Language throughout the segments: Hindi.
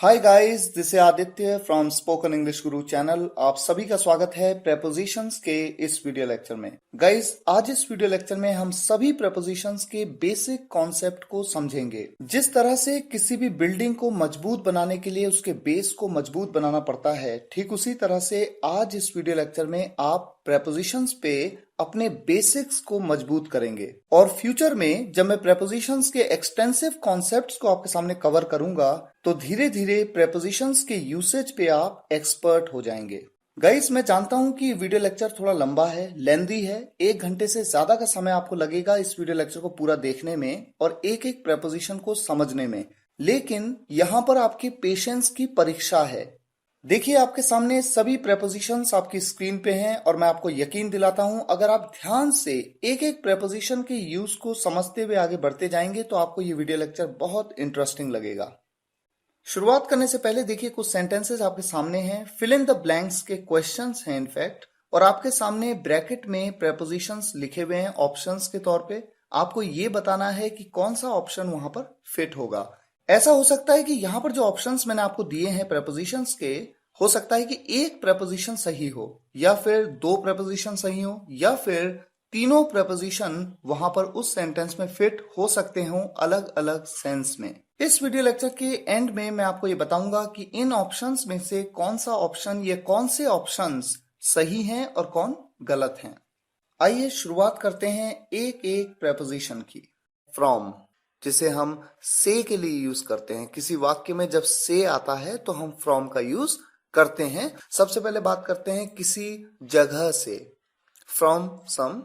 हाय गाइस, दिस है Aditya from spoken English Guru channel. आप सभी का स्वागत है प्रेपोजिशंस के इस वीडियो लेक्चर में। गाइस, आज इस वीडियो लेक्चर में हम सभी प्रेपोजिशंस के बेसिक कॉन्सेप्ट को समझेंगे। जिस तरह से किसी भी बिल्डिंग को मजबूत बनाने के लिए उसके बेस को मजबूत बनाना पड़ता है, ठीक उसी तरह से आज इस वीडियो लेक्चर में आप प्रेपोजिशंस पे अपने बेसिक्स को मजबूत करेंगे। और फ्यूचर में जब मैं प्रेपोजिशंस के एक्सटेंसिव कॉन्सेप्ट्स को आपके सामने कवर करूंगा तो धीरे धीरे प्रेपोजिशंस के यूसेज पे आप एक्सपर्ट हो जाएंगे। गाइस, मैं जानता हूं कि वीडियो लेक्चर थोड़ा लंबा है, लेंदी है। 1 घंटे से ज्यादा का समय आपको लगेगा इस वीडियो लेक्चर को पूरा देखने में और एक एक प्रेपोजिशन को समझने में। लेकिन यहां पर आपके पेशेंस की परीक्षा है। देखिए, आपके सामने सभी प्रेपोजिशंस आपकी स्क्रीन पे हैं और मैं आपको यकीन दिलाता हूं, अगर आप ध्यान से एक एक प्रेपोजिशन के यूज को समझते हुए आगे बढ़ते जाएंगे तो आपको ये वीडियो लेक्चर बहुत इंटरेस्टिंग लगेगा। शुरुआत करने से पहले देखिए, कुछ सेंटेंसेस आपके सामने हैं। फिल इन द ब्लैंक्स के क्वेश्चंस हैं इनफैक्ट, और आपके सामने ब्रैकेट में प्रेपोजिशंस लिखे हुए हैं ऑप्शंस के तौर पे। आपको ये बताना है कि कौन सा ऑप्शन वहां पर फिट होगा। ऐसा हो सकता है कि यहां पर जो ऑप्शंस मैंने आपको दिए हैं प्रेपोजिशंस के, हो सकता है कि एक प्रेपोजिशन सही हो, या फिर 2 प्रेपोजिशन सही हो, या फिर तीनों प्रेपोजिशन वहां पर उस सेंटेंस में फिट हो सकते हो अलग अलग सेंस में। इस वीडियो लेक्चर के एंड में मैं आपको ये बताऊंगा कि इन ऑप्शंस में से कौन सा ऑप्शन या कौन से ऑप्शंस सही हैं और कौन गलत हैं। आइए शुरुआत करते हैं एक एक प्रेपोजिशन की। फ्रॉम, जिसे हम से के लिए यूज करते हैं। किसी वाक्य में जब से आता है तो हम फ्रॉम का यूज करते हैं। सबसे पहले बात करते हैं किसी जगह से, फ्रॉम सम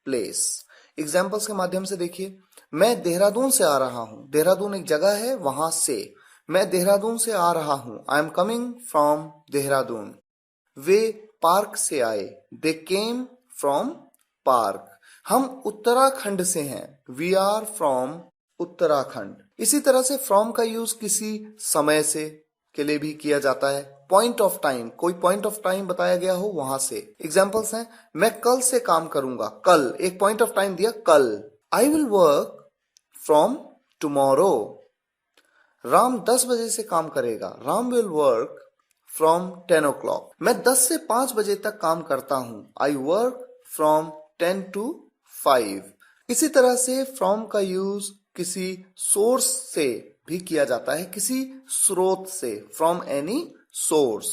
प्लेस। एग्जाम्पल्स के माध्यम से देखिए, मैं देहरादून से आ रहा हूं। देहरादून एक जगह है, वहां से। मैं देहरादून से आ रहा हूं, I am coming from Dehradun. Way park से आए, दे केम फ्रॉम पार्क। हम उत्तराखंड से हैं, वी आर फ्रॉम उत्तराखंड। इसी तरह से फ्रॉम का यूज किसी समय से के लिए भी किया जाता है। पॉइंट ऑफ टाइम, कोई पॉइंट ऑफ टाइम बताया गया हो वहां से। एग्जाम्पल्स हैं, मैं कल से काम करूंगा, कल एक पॉइंट ऑफ टाइम दिया, कल। I will work from tomorrow. Ram 10 बजे से काम करेगा, Ram will work from 10 o'clock। मैं 10 से 5 बजे तक काम करता हूं, आई वर्क फ्रॉम 10 to 5। इसी तरह से फ्रॉम का यूज किसी सोर्स से भी किया जाता है, किसी स्रोत से, फ्रॉम एनी सोर्स।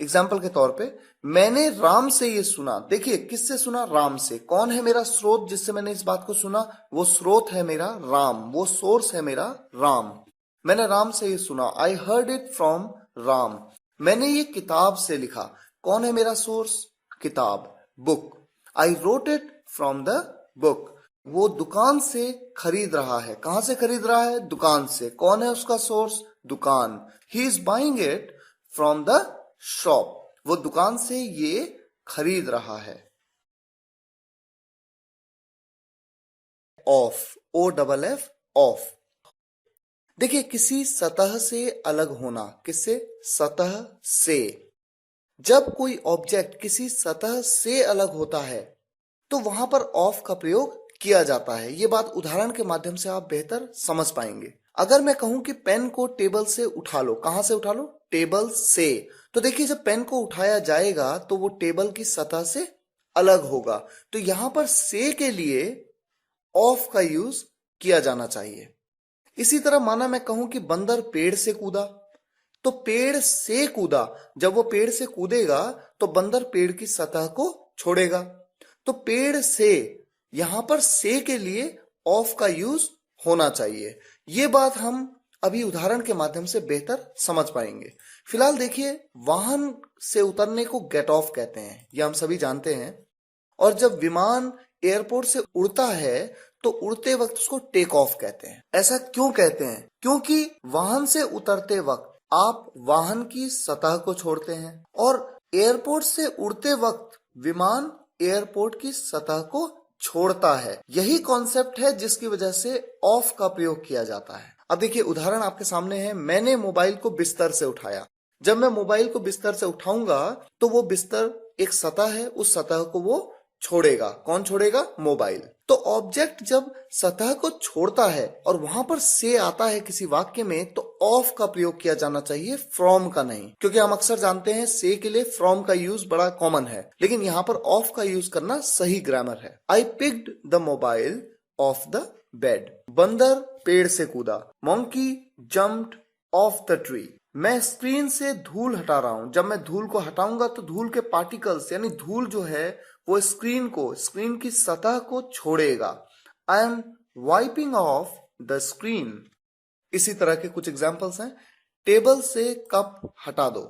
एग्जाम्पल के तौर पे, मैंने राम से ये सुना। देखिए, किससे सुना? राम से। कौन है मेरा स्रोत जिससे मैंने इस बात को सुना? वो स्रोत है मेरा राम, वो सोर्स है मेरा राम। मैंने राम से ये सुना, I heard it from Ram. मैंने ये किताब से लिखा। कौन है मेरा सोर्स? किताब, book. I wrote it from the book. वो दुकान से खरीद रहा है। कहां से खरीद रहा है? दुकान से। कौन है उसका सोर्स? दुकान। He is buying it from the shop. वो दुकान से ये खरीद रहा है। Of, OFF, of. देखिए, किसी सतह से अलग होना। किससे? सतह से। जब कोई ऑब्जेक्ट किसी सतह से अलग होता है तो वहां पर ऑफ का प्रयोग किया जाता है। ये बात उदाहरण के माध्यम से आप बेहतर समझ पाएंगे। अगर मैं कहूं कि पेन को टेबल से उठा लो, कहां से उठा लो? टेबल से। तो देखिए, जब पेन को उठाया जाएगा तो वो टेबल की सतह से अलग होगा। तो यहां पर से के लिए ऑफ का यूज किया जाना चाहिए। इसी तरह माना मैं कहूं कि बंदर पेड़ से कूदा, तो पेड़ से कूदा। जब वो पेड़ से कूदेगा तो बंदर पेड़ की सतह को छोड़ेगा। तो पेड़ से, यहां पर से के लिए ऑफ का यूज होना चाहिए। ये बात हम अभी उदाहरण के माध्यम से बेहतर समझ पाएंगे। फिलहाल देखिए, वाहन से उतरने को गेट ऑफ कहते हैं, यह हम सभी जानते हैं। और जब विमान एयरपोर्ट से उड़ता है तो उड़ते वक्त उसको टेक ऑफ कहते हैं। ऐसा क्यों कहते हैं? क्योंकि वाहन से उतरते वक्त आप वाहन की सतह को छोड़ते हैं और एयरपोर्ट से उड़ते वक्त विमान एयरपोर्ट की सतह को छोड़ता है। यही कॉन्सेप्ट है जिसकी वजह से ऑफ का प्रयोग किया जाता है। अब देखिए, उदाहरण आपके सामने है। मैंने मोबाइल को बिस्तर से उठाया। जब मैं मोबाइल को बिस्तर से उठाऊंगा तो वो बिस्तर एक सतह है, उस सतह को वो छोड़ेगा। कौन छोड़ेगा? मोबाइल। तो ऑब्जेक्ट जब सतह को छोड़ता है और वहां पर से आता है किसी वाक्य में, तो ऑफ का प्रयोग किया जाना चाहिए, फ्रॉम का नहीं। क्योंकि हम अक्सर जानते हैं से के लिए फ्रॉम का यूज बड़ा कॉमन है, लेकिन यहां पर ऑफ का यूज करना सही ग्रामर है। I picked the mobile off the bed. बंदर पेड़ से कूदा। Monkey jumped of the tree. मैं स्क्रीन से धूल हटा रहा हूं। जब मैं धूल को हटाऊंगा तो धूल के पार्टिकल्स यानी धूल जो है वो स्क्रीन की सतह को छोड़ेगा। I am wiping of the screen. इसी तरह के कुछ एग्जाम्पल्स हैं। टेबल से कप हटा दो।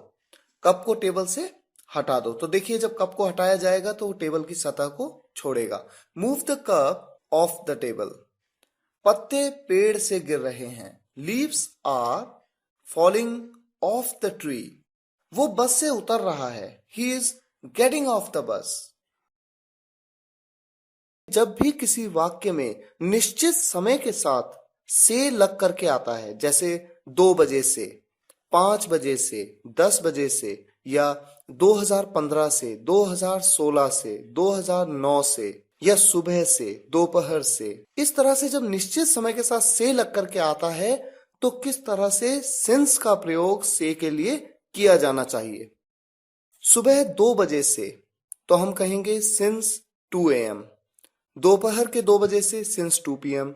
कप को टेबल से हटा दो। तो देखिए, जब कप को हटाया जाएगा तो वो टेबल की सतह को छोड़ेगा। Move the cup off the table. पत्ते पेड़ से गिर रहे हैं। Leaves are falling off the tree. वो बस से उतर रहा है। He is getting off the bus. जब भी किसी वाक्य में निश्चित समय के साथ से लग करके आता है, जैसे 2 बजे से, 5 बजे से, 10 बजे से, या 2015 से, 2016 से, 2009 से, या सुबह से, दोपहर से, इस तरह से जब निश्चित समय के साथ से लग करके आता है तो किस तरह से सिंस का प्रयोग से के लिए किया जाना चाहिए। सुबह 2 बजे से तो हम कहेंगे सिंस 2 AM। दोपहर के 2 बजे से सिंस 2 PM।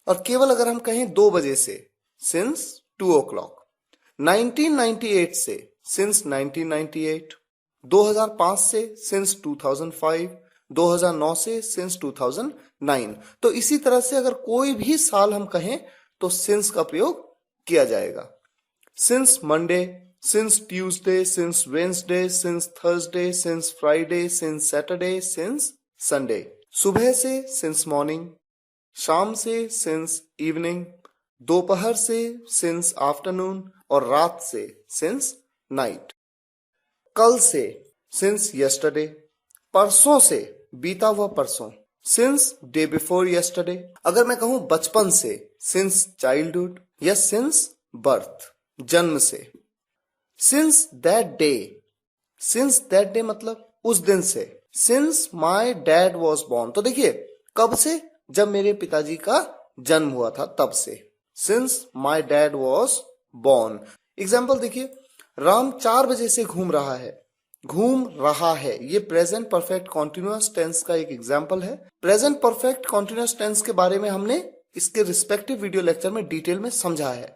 और केवल अगर हम कहें 2 बजे से सिंस 2 o'clock। 1998 से सिंस 1998। 2005 से सिंस 2005। 2009 से सिंस 2009। तो इसी तरह से अगर कोई भी साल हम कहें तो सिंस का प्रयोग किया जाएगा। Since Monday, since Tuesday, since Wednesday, since Thursday, since Friday, since Saturday, since Sunday. सुबह से सिंस मॉर्निंग। शाम से सिंस इवनिंग। दोपहर से सिंस आफ्टरनून। और रात से सिंस नाइट। कल से सिंस यस्टरडे। परसों से बीता हुआ परसों, सिंस डे बिफोर यस्टरडे। अगर मैं कहूं बचपन से सिंस चाइल्डहुड, या सिंस बर्थ, जन्म से। Since that day. Since that day मतलब उस दिन से। Since my dad was born. तो देखिए, कब से? जब मेरे पिताजी का जन्म हुआ था तब से। Since my dad was born. Example देखिए, राम 4 बजे से घूम रहा है। घूम रहा है, ये प्रेजेंट परफेक्ट कॉन्टिन्यूअस टेंस का एक एग्जाम्पल है। प्रेजेंट परफेक्ट कॉन्टिन्यूअस टेंस के बारे में हमने इसके रिस्पेक्टिव वीडियो लेक्चर में डिटेल में समझा है,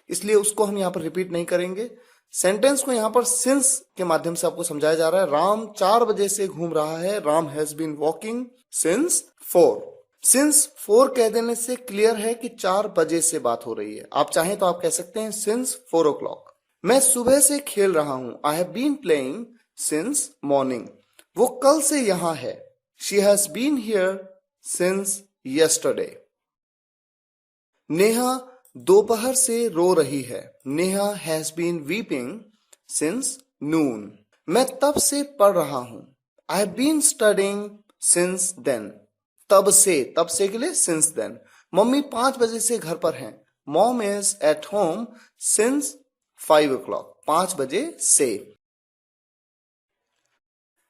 इसलिए उसको हम यहाँ पर रिपीट नहीं करेंगे। सेंटेंस को यहाँ पर सिंस के माध्यम से आपको समझाया जा रहा है। राम 4 बजे से घूम रहा है। Ram has been walking since 4। Since 4 कह देने से क्लियर है कि 4 बजे से बात हो रही है। आप चाहें तो आप कह सकते हैं सिंस 4 o'clock। मैं सुबह से खेल रहा हूं। I have been playing since morning. वो कल से यहां है। She has been here since yesterday. Neha दोपहर से रो रही है। Neha has been weeping since noon. मैं तब से पढ़ रहा हूं। I have been studying since then. तब से के लिए सिंस देन। मम्मी 5 बजे से घर पर हैं। Mom is at home since 5 o'clock। 5 बजे से।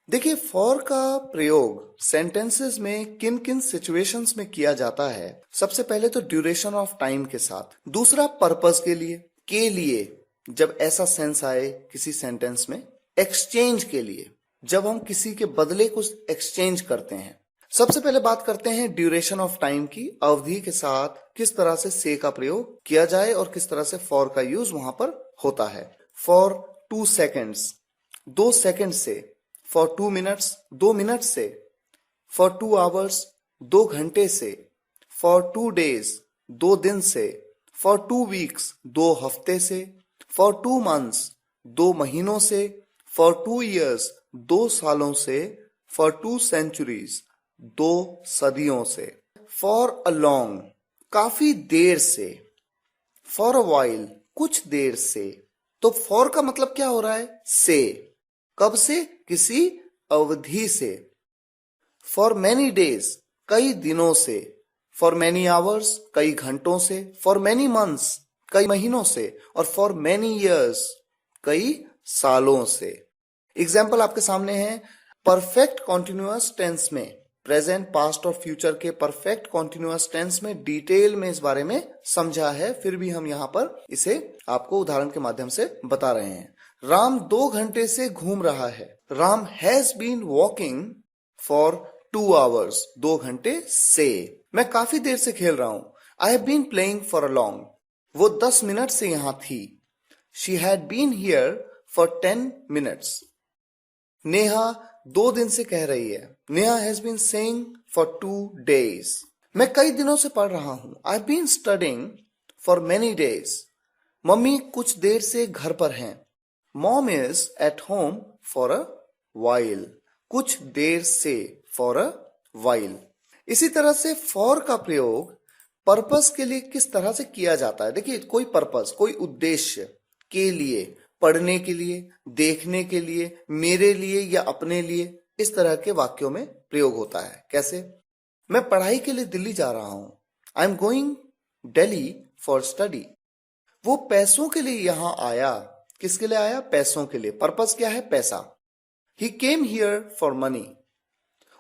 देखिए, फॉर का प्रयोग सेंटेंसेस में किन किन सिचुएशंस में किया जाता है। सबसे पहले तो ड्यूरेशन ऑफ टाइम के साथ। दूसरा पर्पस के लिए जब ऐसा सेंस आए किसी सेंटेंस में। एक्सचेंज के लिए, जब हम किसी के बदले कुछ एक्सचेंज करते हैं। सबसे पहले बात करते हैं ड्यूरेशन ऑफ टाइम की। अवधि के साथ किस तरह से का प्रयोग किया जाए और किस तरह से फॉर का यूज वहां पर होता है। फॉर 2 seconds, 2 सेकंड से। फॉर 2 minutes, 2 मिनट से। फॉर 2 hours, 2 घंटे से। फॉर 2 days, 2 दिन से। फॉर 2 weeks, 2 हफ्ते से। फॉर 2 months, 2 महीनों से। फॉर 2 years, 2 सालों से। फॉर 2 centuries, 2 सदियों से। फॉर अ लॉन्ग, काफी देर से। फॉर अ वाइल, कुछ देर से। तो फॉर का मतलब क्या हो रहा है? से। कब से? किसी अवधि से। फॉर मैनी डेज, कई दिनों से। फॉर मैनी आवर्स, कई घंटों से। फॉर मैनी मंथ्स, कई महीनों से। और फॉर मैनी ईयर्स, कई सालों से। एग्जाम्पल आपके सामने है। परफेक्ट कॉन्टिन्यूअस टेंस में, प्रेजेंट, पास्ट और फ्यूचर के परफेक्ट कॉन्टिन्यूअस टेंस में डिटेल में इस बारे में समझा है, फिर भी हम यहाँ पर इसे आपको उदाहरण के माध्यम से बता रहे हैं। राम 2 घंटे से घूम रहा है। Ram has been walking for 2 hours. 2 घंटे से। मैं काफी देर से खेल रहा हूं। I have been playing for a long. वो 10 मिनट से यहां थी। She had been here for 10 minutes. Neha 2 दिन से कह रही है। Neha has been saying for 2 days. मैं कई दिनों से पढ़ रहा हूं। I have been studying for many days. मम्मी कुछ देर से घर पर हैं। Mom is at home for a while. कुछ देर से, फॉर अ वाइल। इसी तरह से फॉर का प्रयोग पर्पस के लिए किस तरह से किया जाता है। देखिए, कोई पर्पस, कोई उद्देश्य के लिए, पढ़ने के लिए, देखने के लिए, मेरे लिए या अपने लिए, इस तरह के वाक्यों में प्रयोग होता है। कैसे? मैं पढ़ाई के लिए दिल्ली जा रहा हूं। I am going Delhi for study. वो पैसों के लिए यहां आया। किसके लिए आया? पैसों के लिए। पर्पस क्या है? पैसा। ही केम हियर फॉर मनी।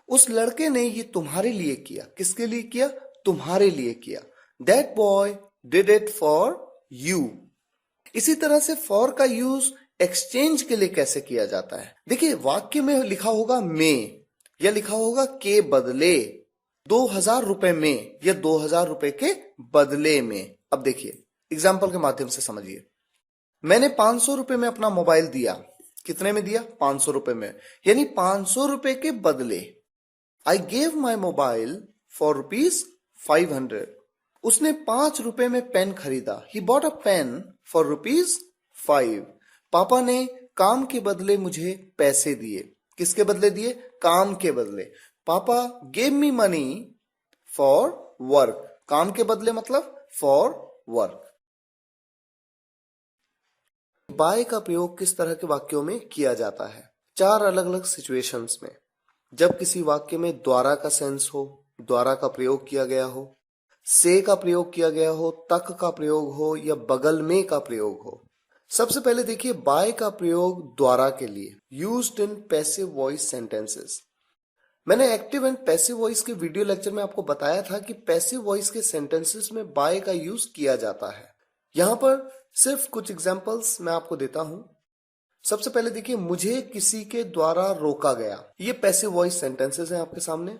उस लड़के ने ये तुम्हारे लिए किया। किसके लिए किया? तुम्हारे लिए किया। That boy did it for you. इसी तरह से फॉर का यूज एक्सचेंज के लिए कैसे किया जाता है। देखिए, वाक्य में लिखा होगा में, या लिखा होगा के बदले, 2000 रुपए में, या 2000 रुपए के बदले में। अब देखिए, एग्जाम्पल के माध्यम से समझिए। मैंने 500 रुपए में अपना मोबाइल दिया। कितने में दिया? 500 रुपए में, यानी 500 रुपए के बदले। I gave my mobile for ₹500। उसने 5 रुपए में पेन खरीदा। He bought a pen for ₹5। पापा ने काम के बदले मुझे पैसे दिए। किसके बदले दिए? काम के बदले। पापा gave me money for work. काम के बदले मतलब फॉर वर्क। बाय का प्रयोग किस तरह के वाक्यों में किया जाता है? 4 अलग अलग सिचुएशंस में। जब किसी वाक्य में द्वारा का सेंस हो, द्वारा का प्रयोग किया गया हो, से का प्रयोग किया गया हो, तक का प्रयोग हो, या बगल में का प्रयोग हो। सबसे पहले देखिए, बाय का प्रयोग द्वारा के लिए, used in passive voice sentences. मैंने एक्टिव एंड पैसिव वॉइस के वीडियो लेक्चर में आपको बताया था कि पैसिव वॉइस के सेंटेंसेस में बाय का यूज किया जाता है। यहां पर सिर्फ कुछ एग्जांपल्स मैं आपको देता हूं। सबसे पहले देखिए, मुझे किसी के द्वारा रोका गया। ये पैसिव वॉइस सेंटेंसेस हैं आपके सामने।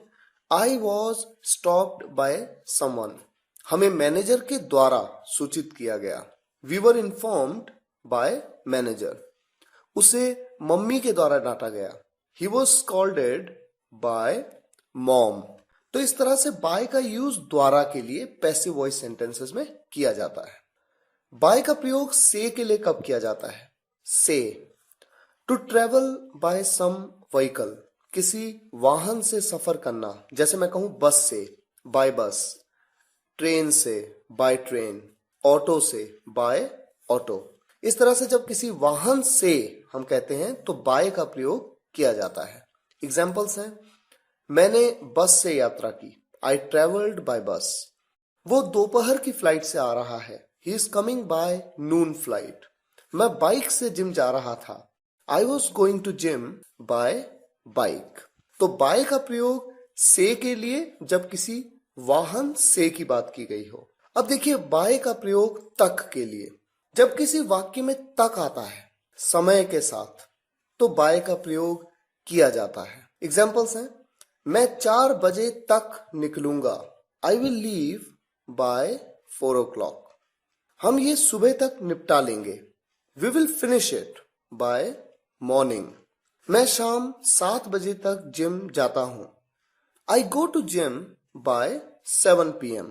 I was stopped by someone. हमें मैनेजर के द्वारा सूचित किया गया। We were informed by manager. उसे मम्मी के द्वारा डांटा गया। He was scolded by mom. तो इस तरह से बाय का यूज द्वारा के लिए पैसिव वॉइस सेंटेंसेस में किया जाता है। बाय का प्रयोग से के लिए कब किया जाता है? से, to travel by some vehicle, किसी वाहन से सफर करना। जैसे मैं कहूं बस से, बाय बस, ट्रेन से, बाय ट्रेन, ऑटो से, बाय ऑटो। इस तरह से जब किसी वाहन से हम कहते हैं तो बाय का प्रयोग किया जाता है। एग्जाम्पल्स हैं, मैंने बस से यात्रा की। आई ट्रेवल्ड बाय बस। वो दोपहर की फ्लाइट से आ रहा है। He is coming by noon flight. मैं बाइक से जिम जा रहा था। I was going to gym by bike. तो बाय का प्रयोग से के लिए जब किसी वाहन से की बात की गई हो। अब देखिए, बाय का प्रयोग तक के लिए, जब किसी वाक्य में तक आता है समय के साथ, तो बाय का प्रयोग किया जाता है। एग्जाम्पल्स हैं, मैं 4 बजे तक निकलूंगा। I will leave by 4 o'clock। हम ये सुबह तक निपटा लेंगे। We will finish it by morning. मैं शाम 7 बजे तक जिम जाता हूं। I go to gym by 7 PM।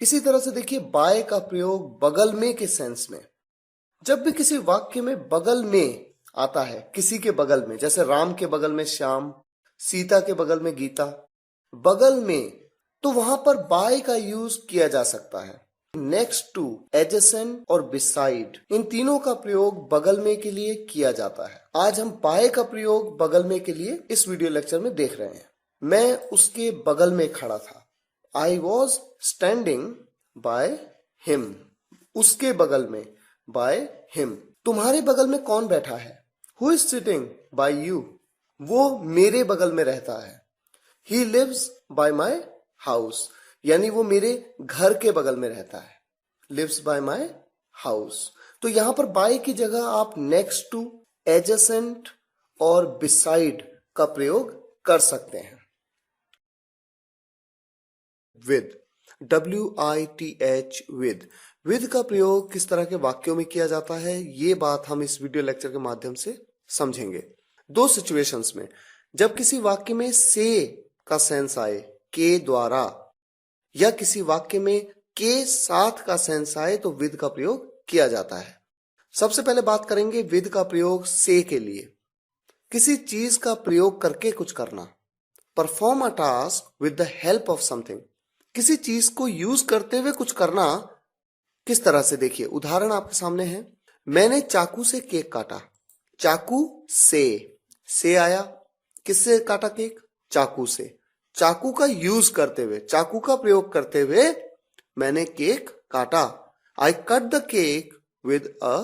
इसी तरह से देखिए, बाय का प्रयोग बगल में के सेंस में। जब भी किसी वाक्य में बगल में आता है, किसी के बगल में, जैसे राम के बगल में श्याम, सीता के बगल में गीता, बगल में, तो वहां पर बाय का यूज किया जा सकता है। नेक्स्ट टू, एडजेसेंट और बिसाइड, इन तीनों का प्रयोग बगल में के लिए किया जाता है। आज हम बाय का प्रयोग बगल में के लिए इस वीडियो लेक्चर में देख रहे हैं। मैं उसके बगल में खड़ा था। I was standing by him. उसके बगल में, बाय हिम। तुम्हारे बगल में कौन बैठा है? Who is sitting bye you? वो मेरे बगल में रहता है। He lives by my house, यानी वो मेरे घर के बगल में रहता है। Lives by my house। तो यहां पर by की जगह आप next to, adjacent और beside का प्रयोग कर सकते हैं। with, WITH, with का प्रयोग किस तरह के वाक्यों में किया जाता है, ये बात हम इस वीडियो लेक्चर के माध्यम से समझेंगे। दो सिचुएशंस में, जब किसी वाक्य में से का सेंस आए, के द्वारा, या किसी वाक्य में के साथ का सेंस आए, तो विद का प्रयोग किया जाता है। सबसे पहले बात करेंगे विद का प्रयोग से के लिए। किसी चीज का प्रयोग करके कुछ करना, perform a task with the help of something. किसी चीज को यूज करते हुए कुछ करना किस तरह से, देखिए उदाहरण आपके सामने है। मैंने चाकू से केक काटा। चाकू से आया, किससे काटा केक? चाकू से। चाकू का यूज करते हुए, चाकू का प्रयोग करते हुए मैंने केक काटा। I cut the cake with a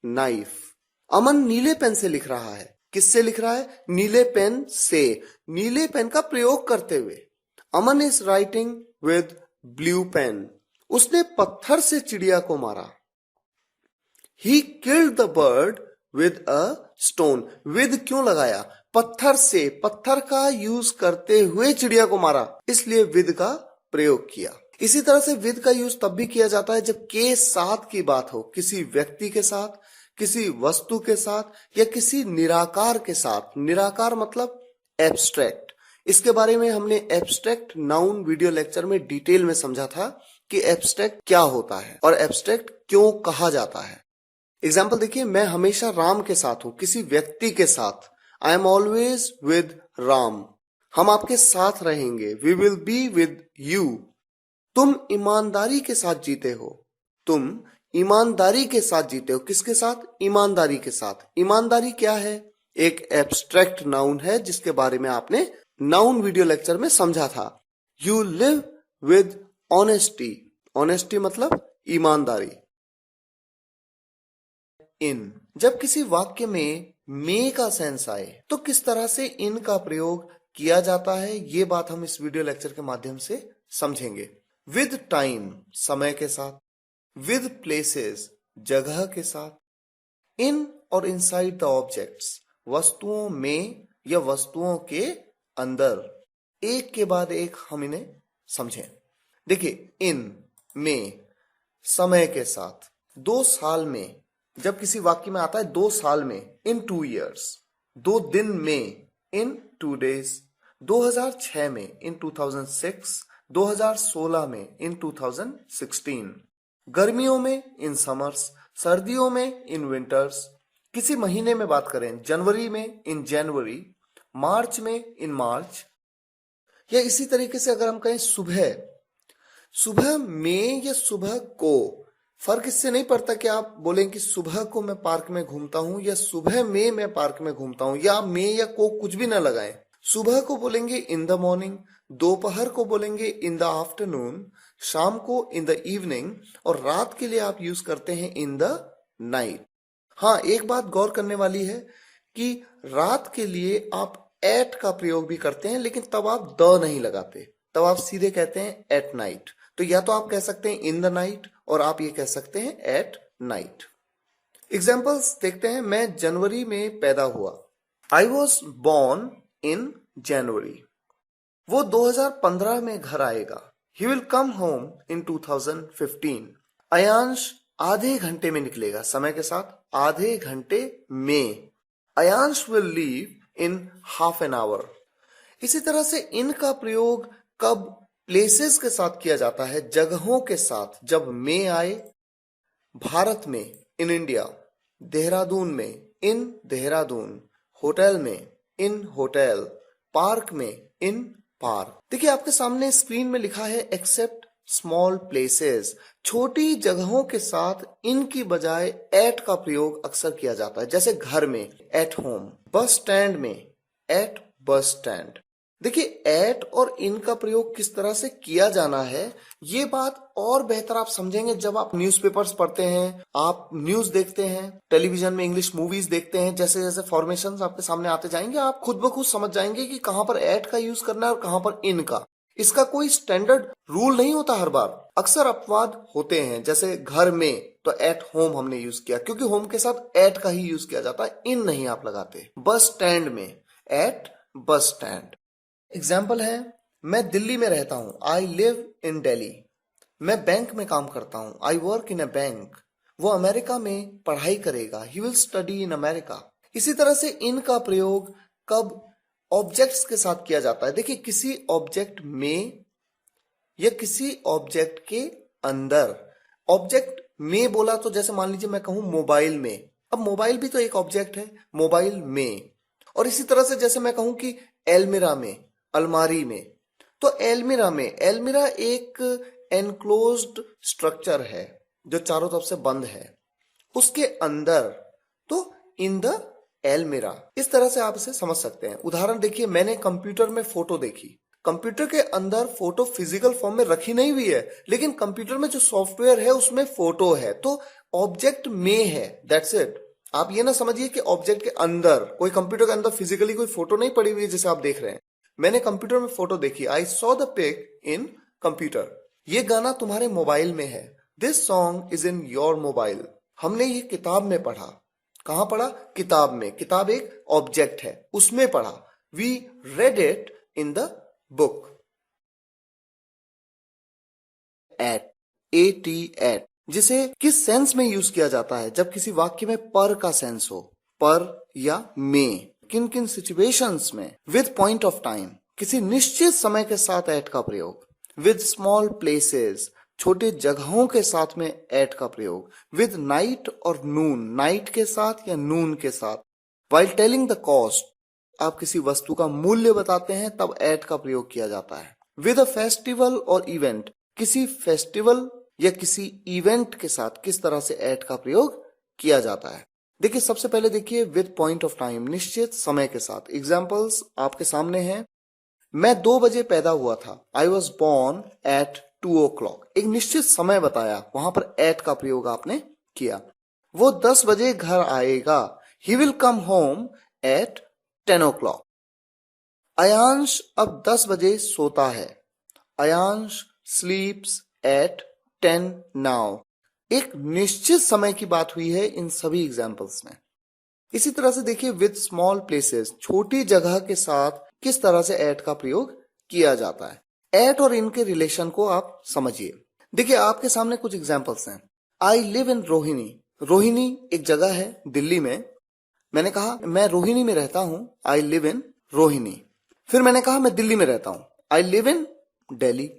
knife. Aman नीले पेन से लिख रहा है। किससे लिख रहा है? नीले पेन से। नीले पेन का प्रयोग करते हुए। Aman is writing with blue pen. उसने पत्थर से चिड़िया को मारा। He killed the bird with a stone. With क्यों लगाया? पत्थर से, पत्थर का यूज करते हुए चिड़िया को मारा, इसलिए विद का प्रयोग किया। इसी तरह से विद का यूज तब भी किया जाता है जब के साथ की बात हो, किसी व्यक्ति के साथ, किसी वस्तु के साथ, या किसी निराकार के साथ। निराकार मतलब एब्स्ट्रैक्ट। इसके बारे में हमने एब्स्ट्रैक्ट नाउन वीडियो लेक्चर में डिटेल में समझा था कि एब्स्ट्रैक्ट क्या होता है और एब्स्ट्रैक्ट क्यों कहा जाता है। एग्जाम्पल देखिए, मैं हमेशा राम के साथ हूं, किसी व्यक्ति के साथ। I am always with Ram. हम आपके साथ रहेंगे, we will be with you. तुम ईमानदारी के साथ जीते हो। तुम ईमानदारी के साथ जीते हो। किसके साथ? ईमानदारी के साथ। ईमानदारी क्या है? एक एब्स्ट्रैक्ट नाउन है जिसके बारे में आपने नाउन वीडियो लेक्चर में समझा था। You live with honesty. Honesty मतलब ईमानदारी। इन, जब किसी वाक्य में का सेंस आए तो किस तरह से इन का प्रयोग किया जाता है, ये बात हम इस वीडियो लेक्चर के माध्यम से समझेंगे। विद टाइम, समय के साथ। विद प्लेसेस, जगह के साथ। इन और इनसाइड द ऑब्जेक्ट्स, वस्तुओं में या वस्तुओं के अंदर। एक के बाद एक हम इन्हें समझें। देखिए, इन में, समय के साथ। 2 साल में, जब किसी वाक्य में आता है 2 साल में, इन 2 years। 2 दिन में, इन 2 days। 2006 में, इन 2006। 2016 में, इन 2016। गर्मियों में, इन समर्स। सर्दियों में, इन विंटर्स। किसी महीने में बात करें, जनवरी में, इन जनवरी। मार्च में, इन मार्च। या इसी तरीके से अगर हम कहें सुबह, सुबह में या सुबह को, फर्क इससे नहीं पड़ता कि आप बोलें कि सुबह को मैं पार्क में घूमता हूं या सुबह में मैं पार्क में घूमता हूं, या में या को कुछ भी ना लगाएं। सुबह को बोलेंगे इन द मॉर्निंग, दोपहर को बोलेंगे इन द आफ्टरनून, शाम को इन द इवनिंग, और रात के लिए आप यूज करते हैं इन द नाइट। हाँ, एक बात गौर करने वाली है कि रात के लिए आप एट का प्रयोग भी करते हैं, लेकिन तब आप द नहीं लगाते, तब आप सीधे कहते हैं एट नाइट। तो या तो आप कह सकते हैं इन द नाइट, और आप ये कह सकते हैं एट नाइट। एग्जाम्पल्स देखते हैं। मैं जनवरी में पैदा हुआ। आई वॉज बॉर्न इन जनवरी। वो 2015 में घर आएगा। He will come home in 2015। Ayansh आधे घंटे में निकलेगा, समय के साथ आधे घंटे में। Ayansh will leave in half an hour. इसी तरह से इन का प्रयोग कब प्लेसेस के साथ किया जाता है, जगहों के साथ। जब में आए, भारत में, इन इंडिया। देहरादून में, इन देहरादून। होटल में, इन होटल। पार्क में, इन पार्क। देखिए आपके सामने स्क्रीन में लिखा है एक्सेप्ट स्मॉल प्लेसेस। छोटी जगहों के साथ इन की बजाय एट का प्रयोग अक्सर किया जाता है, जैसे घर में एट होम, बस स्टैंड में एट बस स्टैंड। देखिए एट और इन का प्रयोग किस तरह से किया जाना है ये बात और बेहतर आप समझेंगे जब आप न्यूज़पेपर्स पढ़ते हैं, आप न्यूज देखते हैं, टेलीविजन में इंग्लिश मूवीज देखते हैं। जैसे जैसे फॉर्मेशंस आपके सामने आते जाएंगे आप खुद ब खुद समझ जाएंगे कि कहां पर एट का यूज करना है और कहां पर इन का। इसका कोई स्टैंडर्ड रूल नहीं होता हर बार, अक्सर अपवाद होते हैं। जैसे घर में तो एट होम हमने यूज किया क्योंकि होम के साथ एट का ही यूज किया जाता है, इन नहीं आप लगाते। बस स्टैंड में एट बस स्टैंड। एग्जाम्पल है, मैं दिल्ली में रहता हूं, आई लिव इन दिल्ली। मैं बैंक में काम करता हूं, I work in a bank. वो अमेरिका में पढ़ाई करेगा, he will study in America. इसी तरह से इन का प्रयोग कब ऑब्जेक्ट्स के साथ किया जाता है। देखिए किसी ऑब्जेक्ट में या किसी ऑब्जेक्ट के अंदर। ऑब्जेक्ट में बोला तो जैसे मान लीजिए मैं कहूं मोबाइल में, अब मोबाइल भी तो एक ऑब्जेक्ट है, मोबाइल में। और इसी तरह से जैसे मैं कहूं कि एलमिरा में, अलमारी में, तो एलमिरा में, एलमिरा एक एनक्लोज्ड स्ट्रक्चर है जो चारों तरफ से बंद है, उसके अंदर तो इन द एलमिरा। इस तरह से आप इसे समझ सकते हैं। उदाहरण देखिए, मैंने कंप्यूटर में फोटो देखी, कंप्यूटर के अंदर फोटो फिजिकल फॉर्म में रखी नहीं हुई है, लेकिन कंप्यूटर में जो सॉफ्टवेयर है उसमें फोटो है, तो ऑब्जेक्ट में है, दैट्स इट। आप ये ना समझिए कि ऑब्जेक्ट के अंदर, कोई कंप्यूटर के अंदर फिजिकली कोई फोटो नहीं पड़ी हुई है जैसे आप देख रहे हैं। मैंने कंप्यूटर में फोटो देखी, I saw the pic in computer. ये गाना तुम्हारे मोबाइल में है, this song is in your mobile. हमने ये किताब में पढ़ा, कहां पढ़ा? किताब में। किताब एक ऑब्जेक्ट है, उसमें पढ़ा। We read it in the book. At, at, जिसे किस सेंस में यूज किया जाता है? जब किसी वाक्य में पर का सेंस हो, पर या में। किन किन सिचुएशंस में? विद पॉइंट ऑफ टाइम, किसी निश्चित समय के साथ एट का प्रयोग। विद स्मॉल प्लेसेस, छोटे जगहों के साथ में एट का प्रयोग। विद नाइट और नून, नाइट के साथ या नून के साथ। वाइल टेलिंग द कॉस्ट, आप किसी वस्तु का मूल्य बताते हैं तब एट का प्रयोग किया जाता है। विद अ फेस्टिवल और इवेंट, किसी फेस्टिवल या किसी इवेंट के साथ किस तरह से एट का प्रयोग किया जाता है। देखिए सबसे पहले देखिए विद पॉइंट ऑफ टाइम, निश्चित समय के साथ। एग्जाम्पल्स आपके सामने हैं। मैं 2 बजे पैदा हुआ था, I was born at 2 o'clock। एक निश्चित समय बताया, वहां पर एट का प्रयोग आपने किया। वो 10 बजे घर आएगा, he will come home eight 10 o'clock। Ayansh अब 10 बजे सोता है, अयांश स्लीप्स एट 10 now। एक निश्चित समय की बात हुई है इन सभी एग्जाम्पल्स में। इसी तरह से देखिए विद स्मॉल प्लेसेस, छोटी जगह के साथ किस तरह से एट का प्रयोग किया जाता है। एट और इनके रिलेशन को आप समझिए। देखिए आपके सामने कुछ एग्जाम्पल्स हैं। I live in Rohini, Rohini एक जगह है दिल्ली में। मैंने कहा मैं रोहिणी में रहता हूं, आई लिव इन रोहिणी। फिर मैंने कहा मैं दिल्ली में रहता हूं, आई लिव इन दिल्ली।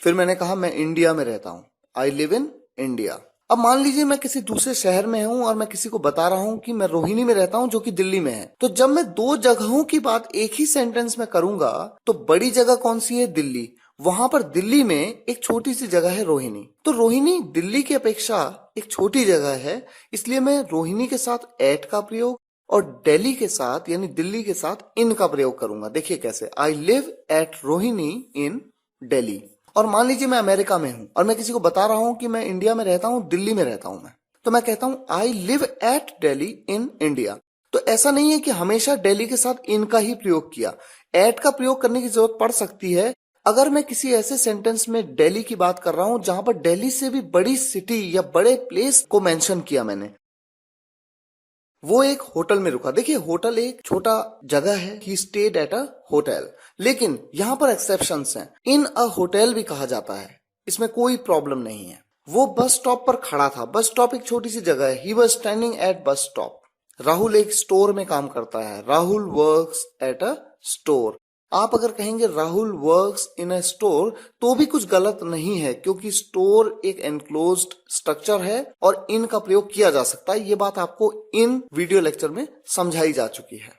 फिर मैंने कहा मैं इंडिया में रहता हूं, आई लिव इन इंडिया। अब मान लीजिए मैं किसी दूसरे शहर में हूं और मैं किसी को बता रहा हूं कि मैं रोहिणी में रहता हूं जो कि दिल्ली में है। तो जब मैं 2 जगहों की बात एक ही सेंटेंस में करूंगा तो बड़ी जगह कौन सी है? दिल्ली। वहां पर दिल्ली में एक छोटी सी जगह है रोहिणी, तो रोहिणी दिल्ली की अपेक्षा एक छोटी जगह है, इसलिए मैं रोहिणी के साथ एट का प्रयोग और दिल्ली के साथ यानी दिल्ली के साथ इन का प्रयोग करूंगा। देखिए कैसे, आई लिव एट रोहिणी इन दिल्ली। और मान लीजिए मैं अमेरिका में हूं और मैं किसी को बता रहा हूं कि मैं इंडिया में रहता हूं, दिल्ली में रहता हूं मैं, तो मैं कहता हूं I live at Delhi in India. तो ऐसा नहीं है कि हमेशा दिल्ली के साथ इन का ही प्रयोग किया, एट का प्रयोग करने की जरूरत पड़ सकती है अगर मैं किसी ऐसे सेंटेंस में दिल्ली की बात कर रहा हूं जहां पर दिल्ली से भी बड़ी सिटी या बड़े प्लेस को मेंशन किया मैंने। वो एक होटल में रुका। देखिए होटल एक छोटा जगह है, he stayed at a hotel, लेकिन यहां पर एक्सेप्शंस हैं। इन अ होटल भी कहा जाता है, इसमें कोई प्रॉब्लम नहीं है। वो बस स्टॉप पर खड़ा था, बस स्टॉप एक छोटी सी जगह है, he was standing at bus stop. Rahul एक स्टोर में काम करता है, Rahul works at a store. आप अगर कहेंगे Rahul works in a store तो भी कुछ गलत नहीं है, क्योंकि स्टोर एक एनक्लोज्ड स्ट्रक्चर है और इन का प्रयोग किया जा सकता है। ये बात आपको इन वीडियो लेक्चर में समझाई जा चुकी है।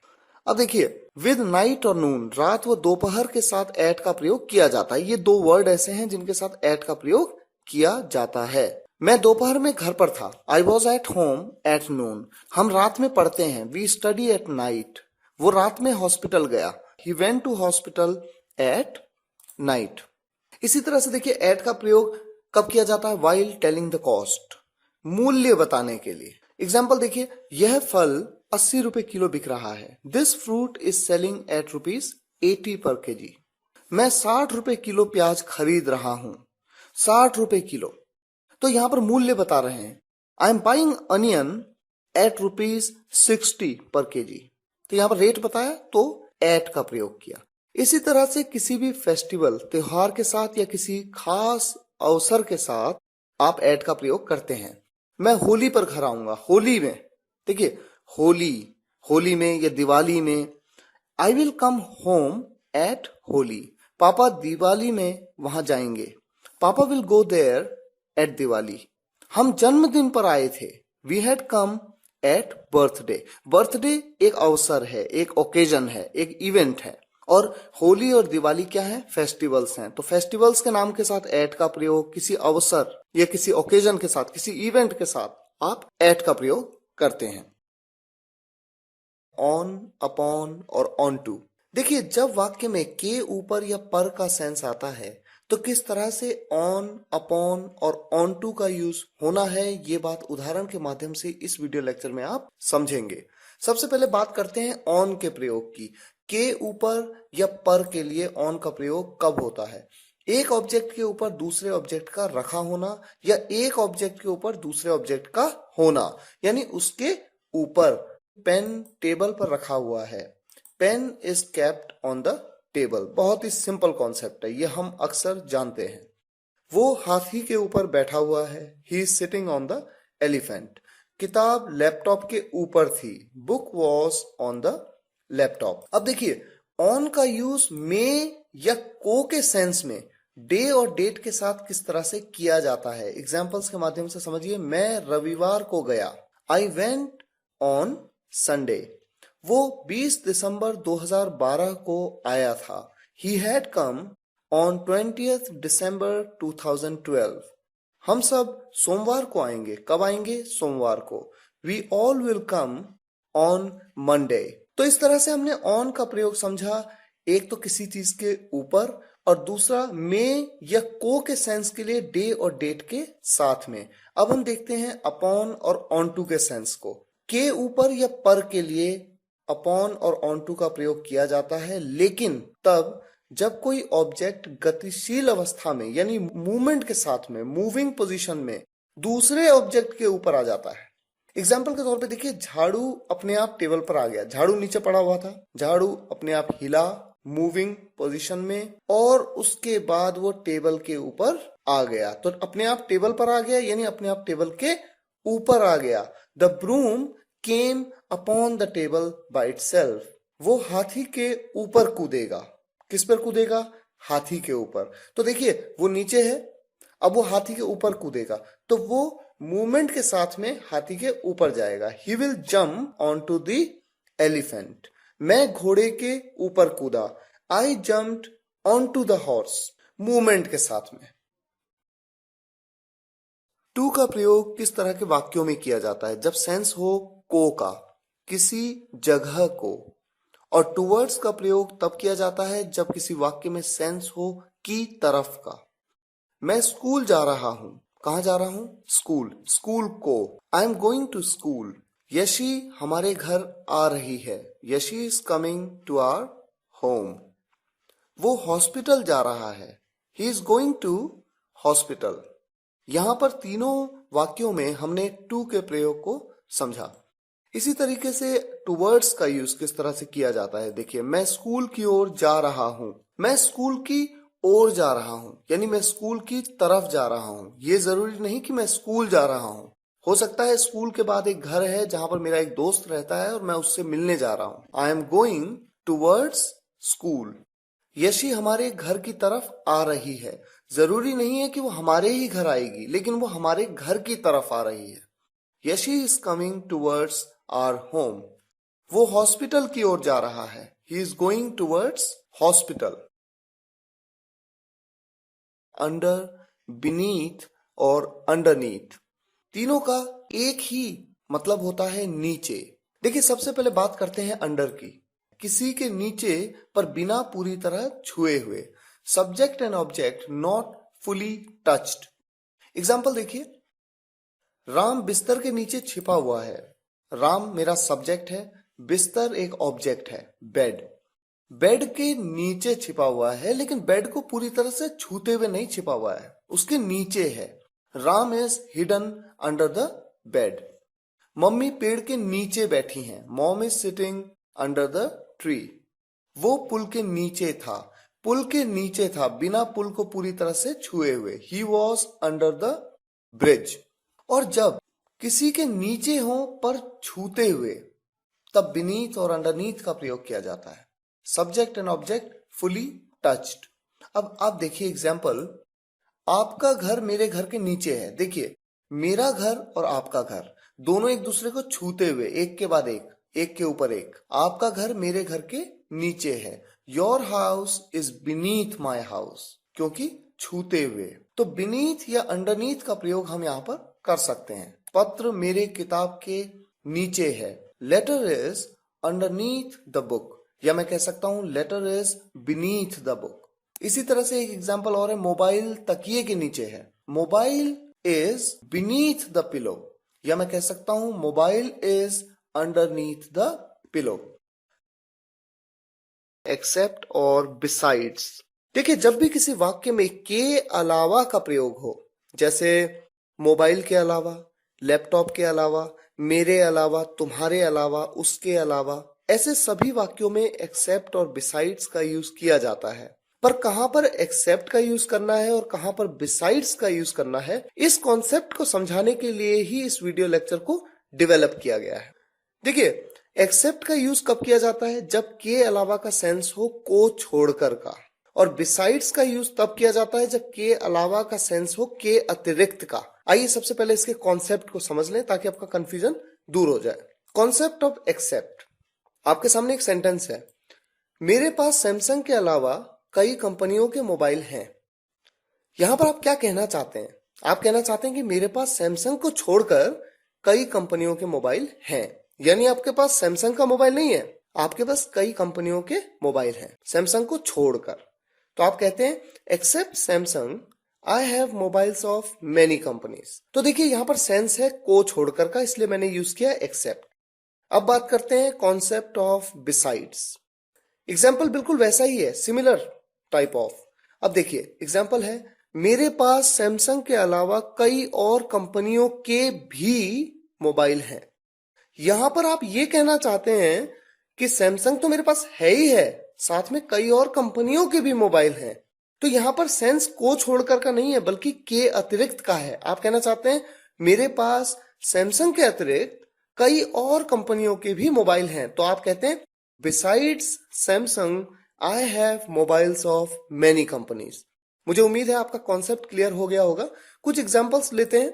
अब देखिए विद नाइट और नून, रात व दोपहर के साथ एट का प्रयोग किया जाता है। ये 2 वर्ड ऐसे हैं जिनके साथ एट का प्रयोग किया जाता है। मैं दोपहर में घर पर था, I was at home at noon. हम रात में पढ़ते हैं, वी स्टडी एट नाइट। वो रात में हॉस्पिटल गया, he went to hospital at night. इसी तरह से देखिए एट का प्रयोग कब किया जाता है? वाइल टेलिंग द कॉस्ट, मूल्य बताने के लिए। एग्जाम्पल देखिए, यह फल 80 रुपए किलो बिक रहा है। This fruit is selling at ₹80 पर केजी। मैं 60 रुपए किलो प्याज खरीद रहा हूं। 60 रुपए किलो, तो यहां पर मूल्य बता रहे हैं। I am buying onion at ₹60 per KG. तो यहां पर रेट बताया तो एट का प्रयोग किया। इसी तरह से किसी भी फेस्टिवल, त्योहार के साथ या किसी खास अवसर के साथ आप एट का प्रयोग करते हैं। मैं होली पर घर आऊंगा। होली में देखिए, होली में या दिवाली में, I will come home at Holi. पापा दिवाली में वहां जाएंगे। Papa will go there at Diwali. हम जन्मदिन पर आए थे। We had come at birthday. Birthday एक अवसर है, एक ओकेजन है, एक इवेंट है। और होली और दिवाली क्या है? फेस्टिवल्स हैं। तो फेस्टिवल्स के नाम के साथ एट का प्रयोग किसी अवसर या किसी ओकेजन के साथ, किसी इवेंट के साथ आप एट का प्रयोग करते हैं। ऑन, अपॉन और ऑन टू। देखिए, जब वाक्य में के ऊपर या पर का सेंस आता है तो किस तरह से ऑन, अपॉन और ऑन टू का यूज होना है, ये बात उदाहरण के माध्यम से इस वीडियो लेक्चर में आप समझेंगे। सबसे पहले बात करते हैं ऑन के प्रयोग की। के ऊपर या पर के लिए ऑन का प्रयोग कब होता है? एक ऑब्जेक्ट के ऊपर दूसरे ऑब्जेक्ट का रखा होना या एक ऑब्जेक्ट के ऊपर दूसरे ऑब्जेक्ट का होना, यानी उसके ऊपर। पेन टेबल पर रखा हुआ है। Pen is kept on the table. बहुत ही सिंपल कॉन्सेप्ट है, ये हम अक्सर जानते हैं। वो हाथी के ऊपर बैठा हुआ है। He is sitting on the elephant. किताब लैपटॉप के ऊपर थी। Book was on the laptop. अब देखिए, ऑन का यूज में या को के सेंस में डे और डेट के साथ किस तरह से किया जाता है, एग्जाम्पल्स के माध्यम से समझिए। मैं रविवार को गया। I went on Sunday. वो 20 दिसंबर 2012 को आया था। He had come on 20th December 2012। हम सब सोमवार को आएंगे। कब आएंगे? सोमवार को। We all will come on Monday. तो इस तरह से हमने ऑन का प्रयोग समझा, एक तो किसी चीज के ऊपर और दूसरा में या को के सेंस के लिए डे और डेट के साथ में। अब हम देखते हैं अपॉन और ऑन टू के सेंस को। के ऊपर या पर के लिए अपॉन और ऑन टू का प्रयोग किया जाता है, लेकिन तब जब कोई ऑब्जेक्ट गतिशील अवस्था में यानी मूवमेंट के साथ में, मूविंग पोजीशन में दूसरे ऑब्जेक्ट के ऊपर आ जाता है। एग्जाम्पल के तौर पे देखिए, झाड़ू अपने आप टेबल पर आ गया। झाड़ू नीचे पड़ा हुआ था, झाड़ू अपने आप हिला मूविंग पोजीशन में और उसके बाद वो टेबल के ऊपर आ गया। तो अपने आप टेबल पर आ गया यानी अपने आप टेबल के ऊपर आ गया। The broom came upon the table by itself. वो हाथी के ऊपर कूदेगा। किस पर कूदेगा? हाथी के ऊपर। तो देखिए, वो नीचे है, अब वो हाथी के ऊपर कूदेगा, तो वो मूवमेंट के साथ में हाथी के ऊपर जाएगा। He will jump on to the elephant. मैं घोड़े के ऊपर कूदा। I jumped on to the horse. Movement के साथ में। टू का प्रयोग किस तरह के वाक्यों में किया जाता है? जब सेंस हो को का, किसी जगह को। और टूवर्ड्स का प्रयोग तब किया जाता है जब किसी वाक्य में सेंस हो की तरफ का। मैं स्कूल जा रहा हूं। कहां जा रहा हूं? स्कूल। स्कूल को। I am going to school. Yashi हमारे घर आ रही है। Yashi is coming to our home. वो हॉस्पिटल जा रहा है। He is going to hospital. यहां पर तीनों वाक्यों में हमने टू के प्रयोग को समझा। इसी तरीके से टूवर्ड्स का यूज किस तरह से किया जाता है? देखिए, मैं स्कूल की ओर जा रहा हूं। मैं स्कूल की ओर जा रहा हूं यानी मैं स्कूल की तरफ जा रहा हूं। ये जरूरी नहीं कि मैं स्कूल जा रहा हूं। हो सकता है स्कूल के बाद एक घर है जहां पर मेरा एक दोस्त रहता है और मैं उससे मिलने जा रहा हूं। I am going towards school. Yashi हमारे घर की तरफ आ रही है। जरूरी नहीं है कि वो हमारे ही घर आएगी, लेकिन वो हमारे घर की तरफ आ रही है। Yashi is coming towards our home. वो हॉस्पिटल की ओर जा रहा है। He is going towards hospital. Under, beneath और अंडरनीथ, तीनों का एक ही मतलब होता है नीचे। देखिए, सबसे पहले बात करते हैं अंडर की। किसी के नीचे पर बिना पूरी तरह छुए हुए। Subject and object not fully touched. Example देखिए, राम बिस्तर के नीचे छिपा हुआ है। राम मेरा सब्जेक्ट है, बिस्तर एक ऑब्जेक्ट है, बेड। बेड के नीचे छिपा हुआ है, लेकिन बेड को पूरी तरह से छूते हुए नहीं छिपा हुआ है, उसके नीचे है। Ram is hidden under the bed. Mummy पेड़ के नीचे बैठी हैं। Mom is sitting under the tree. वो पुल के नीचे था। पुल के नीचे था बिना पुल को पूरी तरह से छुए हुए। He was under the bridge. और जब किसी के नीचे हो पर छूते हुए, तब बीनीथ और अंडरनीथ का प्रयोग किया जाता है। Subject and object fully touched. अब आप देखिए एग्जाम्पल, आपका घर मेरे घर के नीचे है। देखिए, मेरा घर और आपका घर दोनों एक दूसरे को छूते हुए, एक के बाद एक, एक के ऊपर एक। आपका घर मेरे घर के नीचे है। Your house is beneath my house, क्योंकि छूते हुए। तो बीनीथ या अंडरनीथ का प्रयोग हम यहाँ पर कर सकते हैं। पत्र मेरे किताब के नीचे है। Letter is underneath the book, या मैं कह सकता हूं letter is beneath the book. इसी तरह से एक एग्जांपल और है, मोबाइल तकिए के नीचे है। Mobile is beneath the pillow, या मैं कह सकता हूं mobile is underneath the pillow. Except और बिसाइड्स। देखिए, जब भी किसी वाक्य में के अलावा का प्रयोग हो, जैसे मोबाइल के अलावा, लैपटॉप के अलावा, मेरे अलावा, तुम्हारे अलावा, उसके अलावा, ऐसे सभी वाक्यों में एक्सेप्ट और बिसाइड्स का यूज किया जाता है। पर कहां पर एक्सेप्ट का यूज करना है और कहां पर बिसाइड्स का यूज करना है, इस कॉन्सेप्ट को समझाने के लिए ही इस वीडियो लेक्चर को डेवलप किया गया है। देखिए, एक्सेप्ट का यूज कब किया जाता है? जब के अलावा का सेंस हो को छोड़कर का। और बिसाइड्स का यूज तब किया जाता है जब के अलावा का सेंस हो के अतिरिक्त का। आइए सबसे पहले इसके कॉन्सेप्ट को समझ लें ताकि आपका कंफ्यूजन दूर हो जाए। Concept of except. आपके सामने एक सेंटेंस है, मेरे पास सैमसंग के अलावा कई कंपनियों के मोबाइल हैं। यहां पर आप क्या कहना चाहते हैं? आप कहना चाहते हैं कि मेरे पास सैमसंग को छोड़कर कई कंपनियों के मोबाइल हैं। यानी आपके पास सैमसंग का मोबाइल नहीं है, आपके पास कई कंपनियों के मोबाइल हैं सैमसंग को छोड़कर। तो आप कहते हैं except Samsung I have mobiles of many companies. तो देखिए, यहां पर सेंस है को छोड़कर का, इसलिए मैंने यूज किया एक्सेप्ट। अब बात करते हैं कॉन्सेप्ट ऑफ बिसाइड्स। एग्जाम्पल बिल्कुल वैसा ही है, सिमिलर टाइप ऑफ। अब देखिए एग्जाम्पल है, मेरे पास सैमसंग के अलावा कई और कंपनियों के भी मोबाइल हैं। यहां पर आप ये कहना चाहते हैं कि सैमसंग तो मेरे पास है ही है, साथ में कई और कंपनियों के भी मोबाइल हैं। तो यहां पर सेंस को छोड़कर का नहीं है, बल्कि के अतिरिक्त का है। आप कहना चाहते हैं मेरे पास सैमसंग के अतिरिक्त कई और कंपनियों के भी मोबाइल हैं। तो आप कहते हैं besides Samsung I have mobiles of many companies. मुझे उम्मीद है आपका कॉन्सेप्ट क्लियर हो गया होगा। कुछ एग्जांपल्स लेते हैं।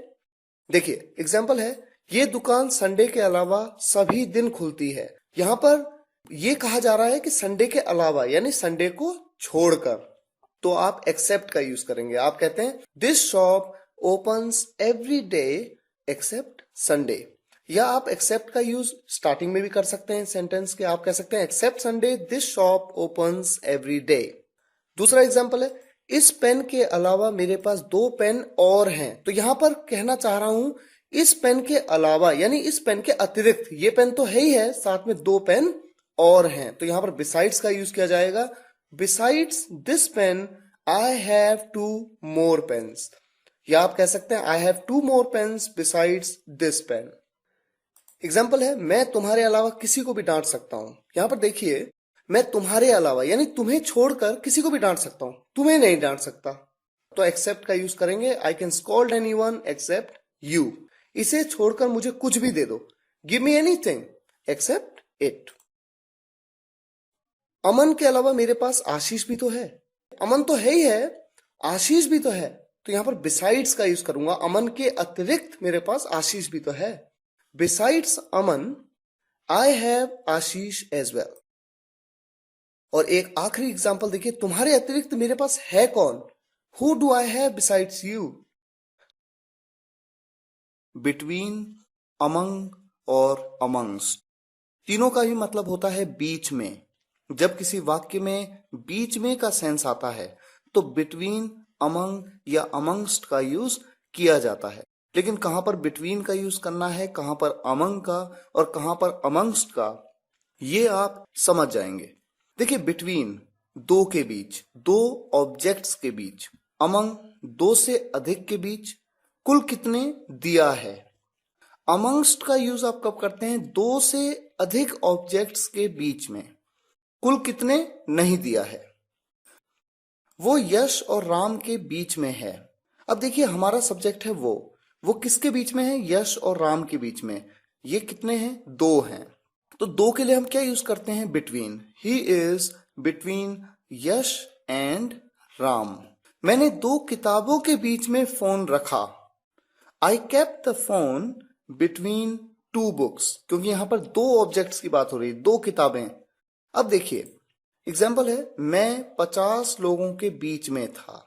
देखिए एग्जांपल है, ये दुकान संडे के अलावा सभी दिन खुलती है। यहां पर ये कहा जा रहा है कि संडे के अलावा, यानी संडे को छोड़कर। तो आप एक्सेप्ट का यूज करेंगे। आप कहते हैं this shop opens every day except Sunday. या आप एक्सेप्ट का यूज स्टार्टिंग में भी कर सकते हैं सेंटेंस के। आप कह सकते हैं except Sunday this shop opens every day. दूसरा एग्जांपल है, इस पेन के अलावा मेरे पास 2 पेन और हैं। तो यहां पर कहना चाह रहा हूं इस पेन के अलावा, यानी इस पेन के अतिरिक्त, ये पेन तो है ही है, साथ में 2 पेन और हैं। तो यहां पर बिसाइड्स का यूज किया जाएगा। Besides this pen I have 2 more pens. या आप कह सकते हैं I have 2 more pens besides this pen. Example है, मैं तुम्हारे अलावा किसी को भी डांट सकता हूं। यहां पर देखिए, मैं तुम्हारे अलावा यानी तुम्हें छोड़कर किसी को भी डांट सकता हूं, तुम्हें नहीं डांट सकता। तो एक्सेप्ट का यूज करेंगे। I can scold anyone except you. इसे छोड़कर मुझे कुछ भी दे दो, give me anything except it. Aman के अलावा मेरे पास आशीष भी तो है। अमन तो है ही है, आशीष भी तो है। तो यहां पर बिसाइड्स का यूज करूंगा। अमन के अतिरिक्त मेरे पास आशीष भी तो है। Besides Aman I have Ashish as well. और एक आखिरी एग्जांपल देखिए, तुम्हारे अतिरिक्त मेरे पास है कौन? Who do I have besides you. Between, among और अमंग्स, तीनों का ही मतलब होता है बीच में। जब किसी वाक्य में बीच में का सेंस आता है तो बिटवीन, अमंग या अमंगस्ट का यूज किया जाता है। लेकिन कहां पर बिटवीन का यूज करना है, कहां पर अमंग का और कहां पर अमंगस्ट का, ये आप समझ जाएंगे। देखिए, बिटवीन दो के बीच, दो ऑब्जेक्ट्स के बीच, अमंग दो से अधिक के बीच, कुल कितने दिया है। अमंगस्ट का यूज आप कब करते हैं, दो से अधिक ऑब्जेक्ट्स के बीच में, कुल कितने नहीं दिया है। वो यश और राम के बीच में है। अब देखिए, हमारा सब्जेक्ट है वो किसके बीच में है, यश और राम के बीच में। ये कितने हैं, दो हैं। तो दो के लिए हम क्या यूज करते हैं, between. He is between Yash and Ram. मैंने दो किताबों के बीच में फोन रखा। I kept the phone between two books, क्योंकि यहां पर दो ऑब्जेक्ट्स की बात हो रही है, दो किताबें। अब देखिए, एग्जाम्पल है, मैं 50 लोगों के बीच में था।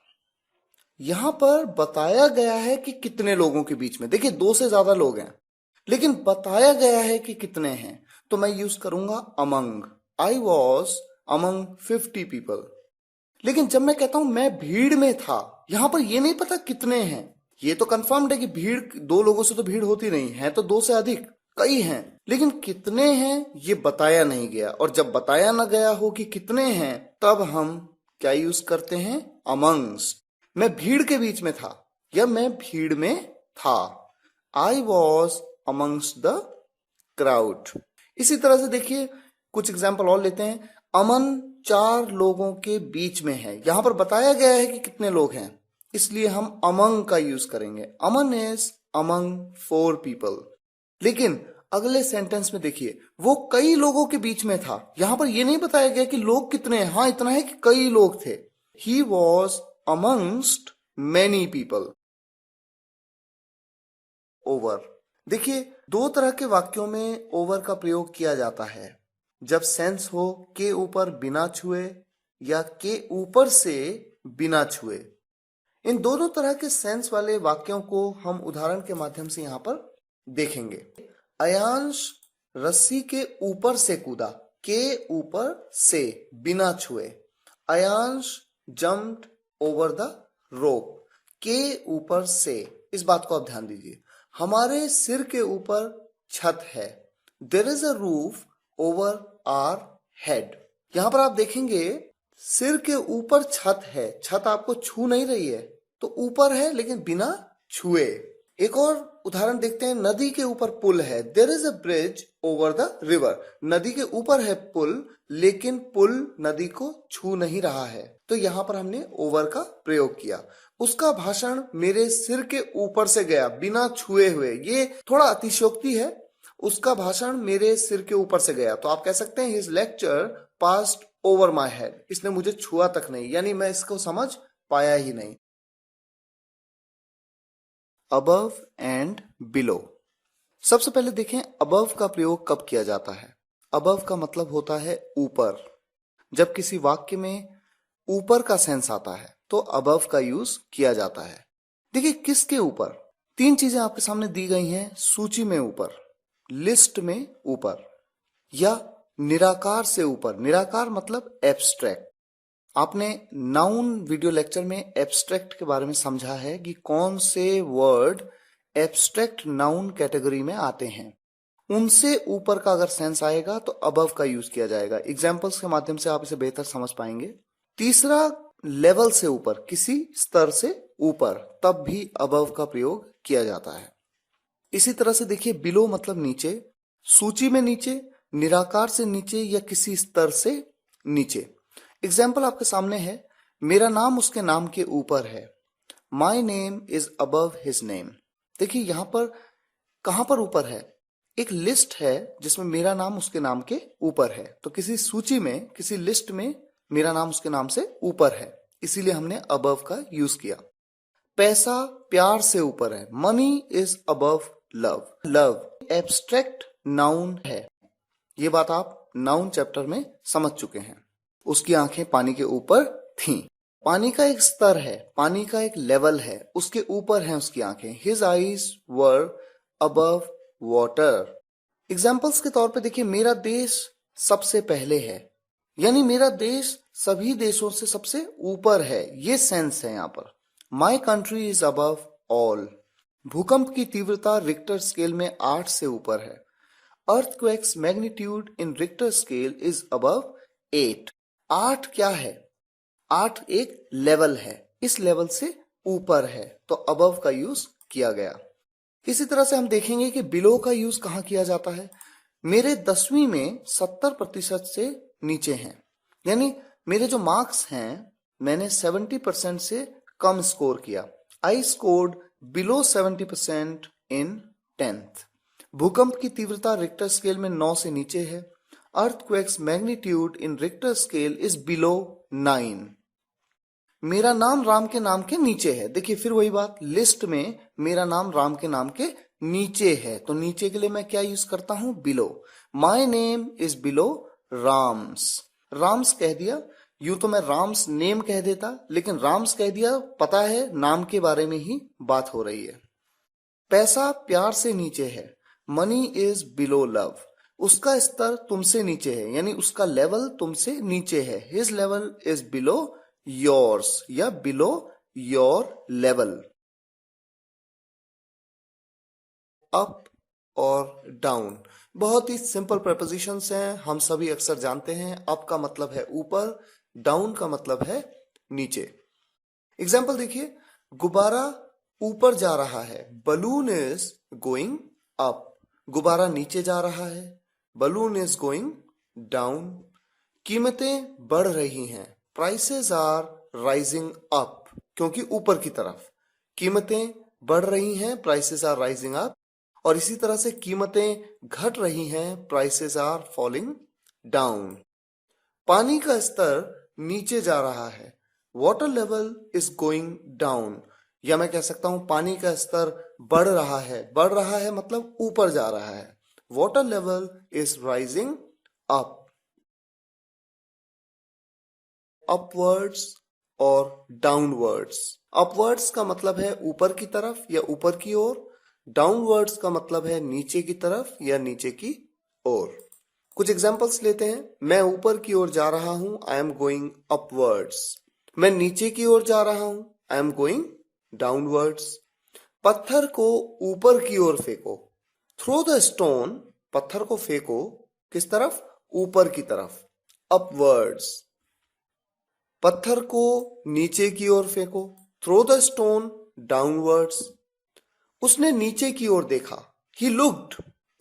यहां पर बताया गया है कि कितने लोगों के बीच में। देखिए, दो से ज्यादा लोग हैं, लेकिन बताया गया है कि कितने हैं, तो मैं यूज करूंगा among. I was among 50 people. लेकिन जब मैं कहता हूं मैं भीड़ में था, यहां पर यह नहीं पता कितने हैं। ये तो कंफर्म्ड है कि भीड़, दो लोगों से तो भीड़ होती नहीं है, तो दो से अधिक, कई हैं, लेकिन कितने हैं ये बताया नहीं गया। और जब बताया ना गया हो कि कितने हैं, तब हम क्या यूज करते हैं, अमंग्स। मैं भीड़ के बीच में था या मैं भीड़ में था। I was amongst the crowd. इसी तरह से देखिए, कुछ एग्जाम्पल और लेते हैं। अमन 4 लोगों के बीच में है। यहां पर बताया गया है कि कितने लोग हैं, इसलिए हम अमंग का यूज करेंगे। अमन इज अमंग 4 पीपल। लेकिन अगले सेंटेंस में देखिए, वो कई लोगों के बीच में था। यहां पर यह नहीं बताया गया कि लोग कितने हैं, हाँ इतना है कि कई लोग थे। He was amongst many people. Over. देखिए, दो तरह के वाक्यों में ओवर का प्रयोग किया जाता है। जब सेंस हो के ऊपर बिना छुए या के ऊपर से बिना छुए। इन दोनों तरह के सेंस वाले वाक्यों को हम उदाहरण के माध्यम से यहां पर देखेंगे। अयांश रस्सी के ऊपर से कूदा, के ऊपर से बिना छुए। Ayansh jumped over the rope, के ऊपर से। इस बात को आप ध्यान दीजिए। हमारे सिर के ऊपर छत है। There is a roof over our head. यहां पर आप देखेंगे, सिर के ऊपर छत है, छत आपको छू नहीं रही है, तो ऊपर है लेकिन बिना छुए। एक और उदाहरण देखते हैं, नदी के ऊपर पुल है। There is a bridge over the river. नदी के ऊपर है पुल, लेकिन पुल नदी को छू नहीं रहा है, तो यहां पर हमने ओवर का प्रयोग किया। उसका भाषण मेरे सिर के ऊपर से गया, बिना छुए हुए। ये थोड़ा अतिशयोक्ति है, उसका भाषण मेरे सिर के ऊपर से गया। तो आप कह सकते हैं, his lecture passed over my head. इसने मुझे छुआ तक नहीं, यानी मैं इसको समझ पाया ही नहीं। Above and below. सबसे पहले देखें, अबव का प्रयोग कब किया जाता है। अबव का मतलब होता है ऊपर। जब किसी वाक्य में ऊपर का सेंस आता है तो अबव का यूज किया जाता है। देखिए, किसके ऊपर। 3 चीजें आपके सामने दी गई हैं। सूची में ऊपर, लिस्ट में ऊपर, या निराकार से ऊपर। निराकार मतलब एब्स्ट्रैक्ट। आपने नाउन वीडियो लेक्चर में एब्स्ट्रैक्ट के बारे में समझा है कि कौन से वर्ड एब्स्ट्रैक्ट नाउन कैटेगरी में आते हैं। उनसे ऊपर का अगर सेंस आएगा तो अबव का यूज किया जाएगा। एग्जाम्पल्स के माध्यम से आप इसे बेहतर समझ पाएंगे। तीसरा, लेवल से ऊपर, किसी स्तर से ऊपर, तब भी अबव का प्रयोग किया जाता है। इसी तरह से देखिए, बिलो मतलब नीचे, सूची में नीचे, निराकार से नीचे या किसी स्तर से नीचे। एग्जाम्पल आपके सामने है, मेरा नाम उसके नाम के ऊपर है। My name is above his name. देखिए, यहां पर कहां पर ऊपर है, एक लिस्ट है जिसमें मेरा नाम उसके नाम के ऊपर है। तो किसी सूची में, किसी लिस्ट में मेरा नाम उसके नाम से ऊपर है, इसीलिए हमने अबव का यूज किया। पैसा प्यार से ऊपर है। Money is above love. Love abstract noun है। ये बात आप नाउन चैप्टर में समझ चुके हैं। उसकी आंखें पानी के ऊपर थीं। पानी का एक स्तर है, पानी का एक लेवल है, उसके ऊपर हैं उसकी आंखें। हिज आईज वर अबव वाटर। एग्जाम्पल्स के तौर पे देखिए, मेरा देश सबसे पहले है। यानी मेरा देश सभी देशों से सबसे ऊपर है, ये सेंस है यहाँ पर। My country is above all. भूकंप की तीव्रता रिक्टर स्केल में 8 से ऊपर है। Earthquakes magnitude in Richter scale is above 8। 8 क्या है? 8 एक लेवल है, इस लेवल से ऊपर है, तो अबव का यूज किया गया। इसी तरह से हम देखेंगे कि बिलो का यूज कहां किया जाता है। मेरे 10वीं में 70% से नीचे हैं, यानी मेरे जो मार्क्स हैं मैंने 70% से कम स्कोर किया। I scored below 70% in 10th। भूकंप की तीव्रता रिक्टर स्केल में 9 से नीचे है। Earthquakes magnitude in Richter scale is below 9। मेरा नाम राम के नाम के नीचे है। देखिए फिर वही बात, लिस्ट में मेरा नाम राम के नाम के नीचे है, तो नीचे के लिए मैं क्या यूज करता हूं? Below. My name is below Ram's. Ram's कह दिया, यूं तो मैं राम्स नेम कह देता, लेकिन राम्स कह दिया, पता है नाम के बारे में ही बात हो रही है। पैसा प्यार से नीचे है। Money is below love. उसका स्तर तुमसे नीचे है, यानी उसका लेवल तुमसे नीचे है। His level is below yours या बिलो योर लेवल। अप और डाउन बहुत ही सिंपल प्रेपोजिशंस हैं, हम सभी अक्सर जानते हैं। अप का मतलब है ऊपर, डाउन का मतलब है नीचे। एग्जाम्पल देखिए, गुब्बारा ऊपर जा रहा है। Balloon is going up. गुब्बारा नीचे जा रहा है। Balloon is going down. कीमतें बढ़ रही हैं। प्राइसेस आर राइजिंग अप, क्योंकि ऊपर की तरफ कीमतें बढ़ रही हैं, प्राइसेस आर राइजिंग अप। और इसी तरह से कीमतें घट रही हैं, प्राइसेस आर फॉलिंग डाउन। पानी का स्तर नीचे जा रहा है। Water level is going down, या मैं कह सकता हूं पानी का स्तर बढ़ रहा है। बढ़ रहा है मतलब ऊपर जा रहा है। Water level is rising up. Upwards और डाउनवर्ड्स। अपवर्ड्स का मतलब है ऊपर की तरफ या ऊपर की ओर। डाउनवर्ड्स का मतलब है नीचे की तरफ या नीचे की ओर। कुछ एग्जांपल्स लेते हैं। मैं ऊपर की ओर जा रहा हूं, आई एम गोइंग अपवर्ड्स। मैं नीचे की ओर जा रहा हूं, आई एम गोइंग डाउनवर्ड्स। पत्थर को ऊपर की ओर फेंको। Throw the stone. पत्थर को फेंको किस तरफ? ऊपर की तरफ, अपवर्ड्स। पत्थर को नीचे की ओर फेंको। Throw the stone downwards. उसने नीचे की ओर देखा। He looked.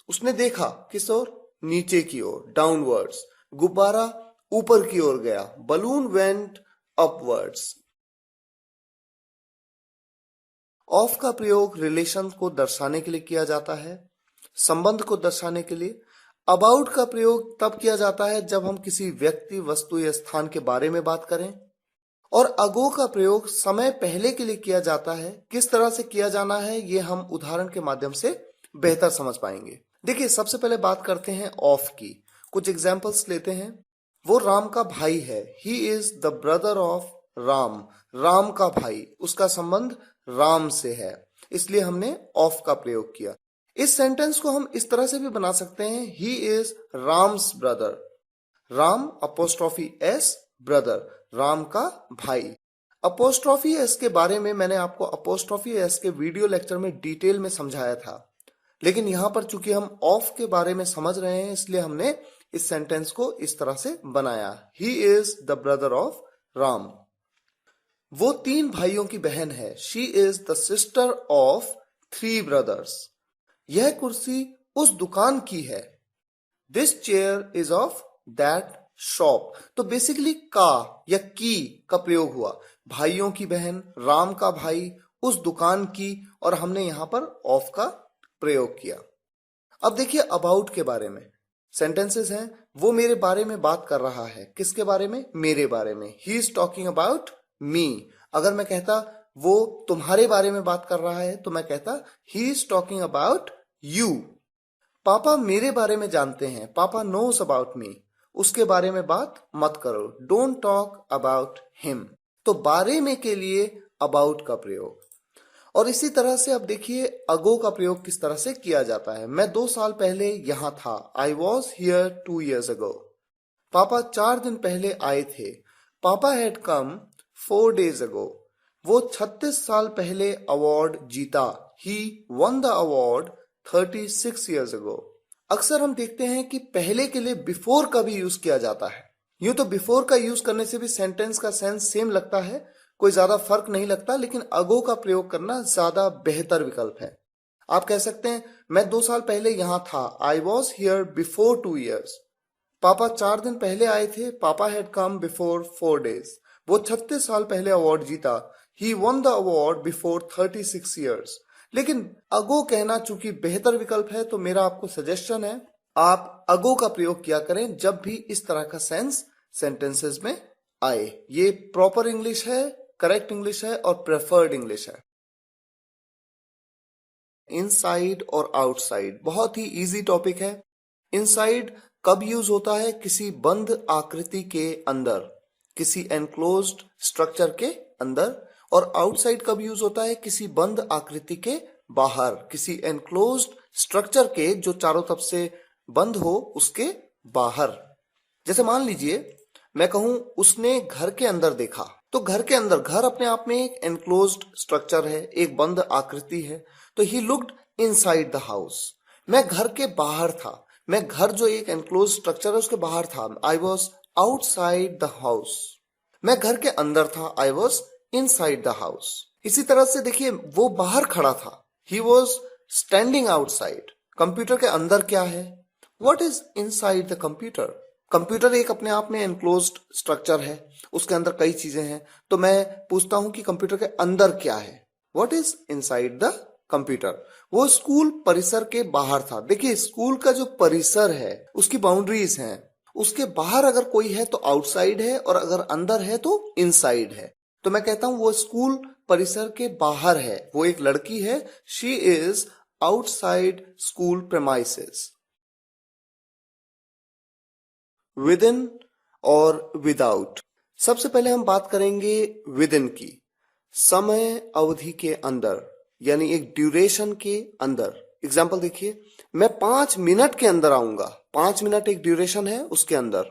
उसने देखा किस ओर? नीचे की ओर, डाउनवर्ड्स। गुब्बारा ऊपर की ओर गया। Balloon went upwards. ऑफ का प्रयोग रिलेशन को दर्शाने के लिए किया जाता है, संबंध को दर्शाने के लिए। अबाउट का प्रयोग तब किया जाता है जब हम किसी व्यक्ति, वस्तु या स्थान के बारे में बात करें। और अगो का प्रयोग समय पहले के लिए किया जाता है। किस तरह से किया जाना है ये हम उदाहरण के माध्यम से बेहतर समझ पाएंगे। देखिए सबसे पहले बात करते हैं ऑफ की। कुछ एग्जाम्पल्स लेते हैं। वो राम का भाई है। He is the brother of Ram. Ram का भाई, उसका संबंध राम से है, इसलिए हमने ऑफ का प्रयोग किया। इस सेंटेंस को हम इस तरह से भी बना सकते हैं, he is Ram's brother. Ram apostrophe S brother, Ram का भाई। अपोस्ट्रोफी एस के बारे में मैंने आपको अपोस्ट्रोफी एस के वीडियो लेक्चर में डिटेल में समझाया था, लेकिन यहां पर चूंकि हम ऑफ के बारे में समझ रहे हैं इसलिए हमने इस सेंटेंस को इस तरह से बनाया, he is the brother of Ram. वो 3 भाइयों की बहन है। She is the sister of 3 brothers. यह कुर्सी उस दुकान की है। This chair is of that shop. तो बेसिकली का या की का प्रयोग हुआ। भाइयों की बहन, राम का भाई, उस दुकान की, और हमने यहां पर ऑफ का प्रयोग किया। अब देखिए अबाउट के बारे में सेंटेंसेस हैं। वो मेरे बारे में बात कर रहा है। किसके बारे में? मेरे बारे में। He is talking about me. अगर मैं कहता वो तुम्हारे बारे में बात कर रहा है तो मैं कहता he is talking about you. पापा मेरे बारे में जानते हैं। पापा नोस अबाउट मी। उसके बारे में बात मत करो। Don't talk about him. तो बारे में के लिए अबाउट का प्रयोग। और इसी तरह से अब देखिए अगो का प्रयोग किस तरह से किया जाता है। मैं 2 साल पहले यहां था। I was here 2 years ago। पापा 4 दिन पहले आए थे। पापा हैड कम 4 days ago। वो 36 साल पहले अवार्ड जीता। ही won the award 36 years ago। अक्सर हम देखते हैं कि पहले के लिए बिफोर का भी यूज किया जाता है। यूं तो बिफोर का यूज करने से भी सेंटेंस का सेंस सेम लगता है, कोई ज्यादा फर्क नहीं लगता, लेकिन अगो का प्रयोग करना ज्यादा बेहतर विकल्प है। आप कह सकते हैं मैं 2 साल पहले यहां था। I was here before 2 years। पापा 4 दिन पहले आए थे। पापा हैड कम बिफोर 4 days। वो 36 साल पहले अवार्ड जीता। ही won the award before 36 years। लेकिन अगो कहना चूंकि बेहतर विकल्प है, तो मेरा आपको सजेशन है आप अगो का प्रयोग किया करें जब भी इस तरह का सेंस सेंटेंसेस में आए। ये प्रॉपर इंग्लिश है, करेक्ट इंग्लिश है और प्रेफर्ड इंग्लिश है। इनसाइड और आउटसाइड बहुत ही इजी टॉपिक है। इनसाइड कब यूज होता है? किसी बंद आकृति के अंदर, किसी एनक्लोज्ड स्ट्रक्चर के अंदर। और आउटसाइड कब यूज होता है? किसी बंद आकृति के बाहर, किसी एनक्लोज्ड स्ट्रक्चर के जो चारों तरफ से बंद हो उसके बाहर। जैसे मान लीजिए मैं कहूं उसने घर के अंदर देखा, तो घर के अंदर, घर अपने आप में एक एनक्लोज्ड स्ट्रक्चर है, एक बंद आकृति है। तो he looked inside the house. मैं घर के बाहर था। मैं घर जो एक एनक्लोज्ड स्ट्रक्चर है उसके बाहर था। I was outside the house. मैं घर के अंदर था। I was inside the house. इसी तरह से देखिए वो बाहर खड़ा था। He was standing outside. Computer के अंदर क्या है? What is inside the computer? Computer एक अपने आप में एनक्लोज्ड स्ट्रक्चर है, उसके अंदर कई चीजें हैं। तो मैं पूछता हूं कि कंप्यूटर के अंदर क्या है? What is inside the computer? वो स्कूल परिसर के बाहर था। देखिए स्कूल का जो परिसर है उसकी बाउंड्रीज हैं, उसके बाहर अगर कोई है तो आउटसाइड है और अगर अंदर है तो इनसाइड है। तो मैं कहता हूं वो स्कूल परिसर के बाहर है। वो एक लड़की है। She is outside school premises. With in और विदाउट। सबसे पहले हम बात करेंगे विद इन की। समय अवधि के अंदर, यानी एक ड्यूरेशन के अंदर। एग्जाम्पल देखिए, मैं 5 मिनट के अंदर आऊंगा। 5 मिनट एक ड्यूरेशन है, उसके अंदर।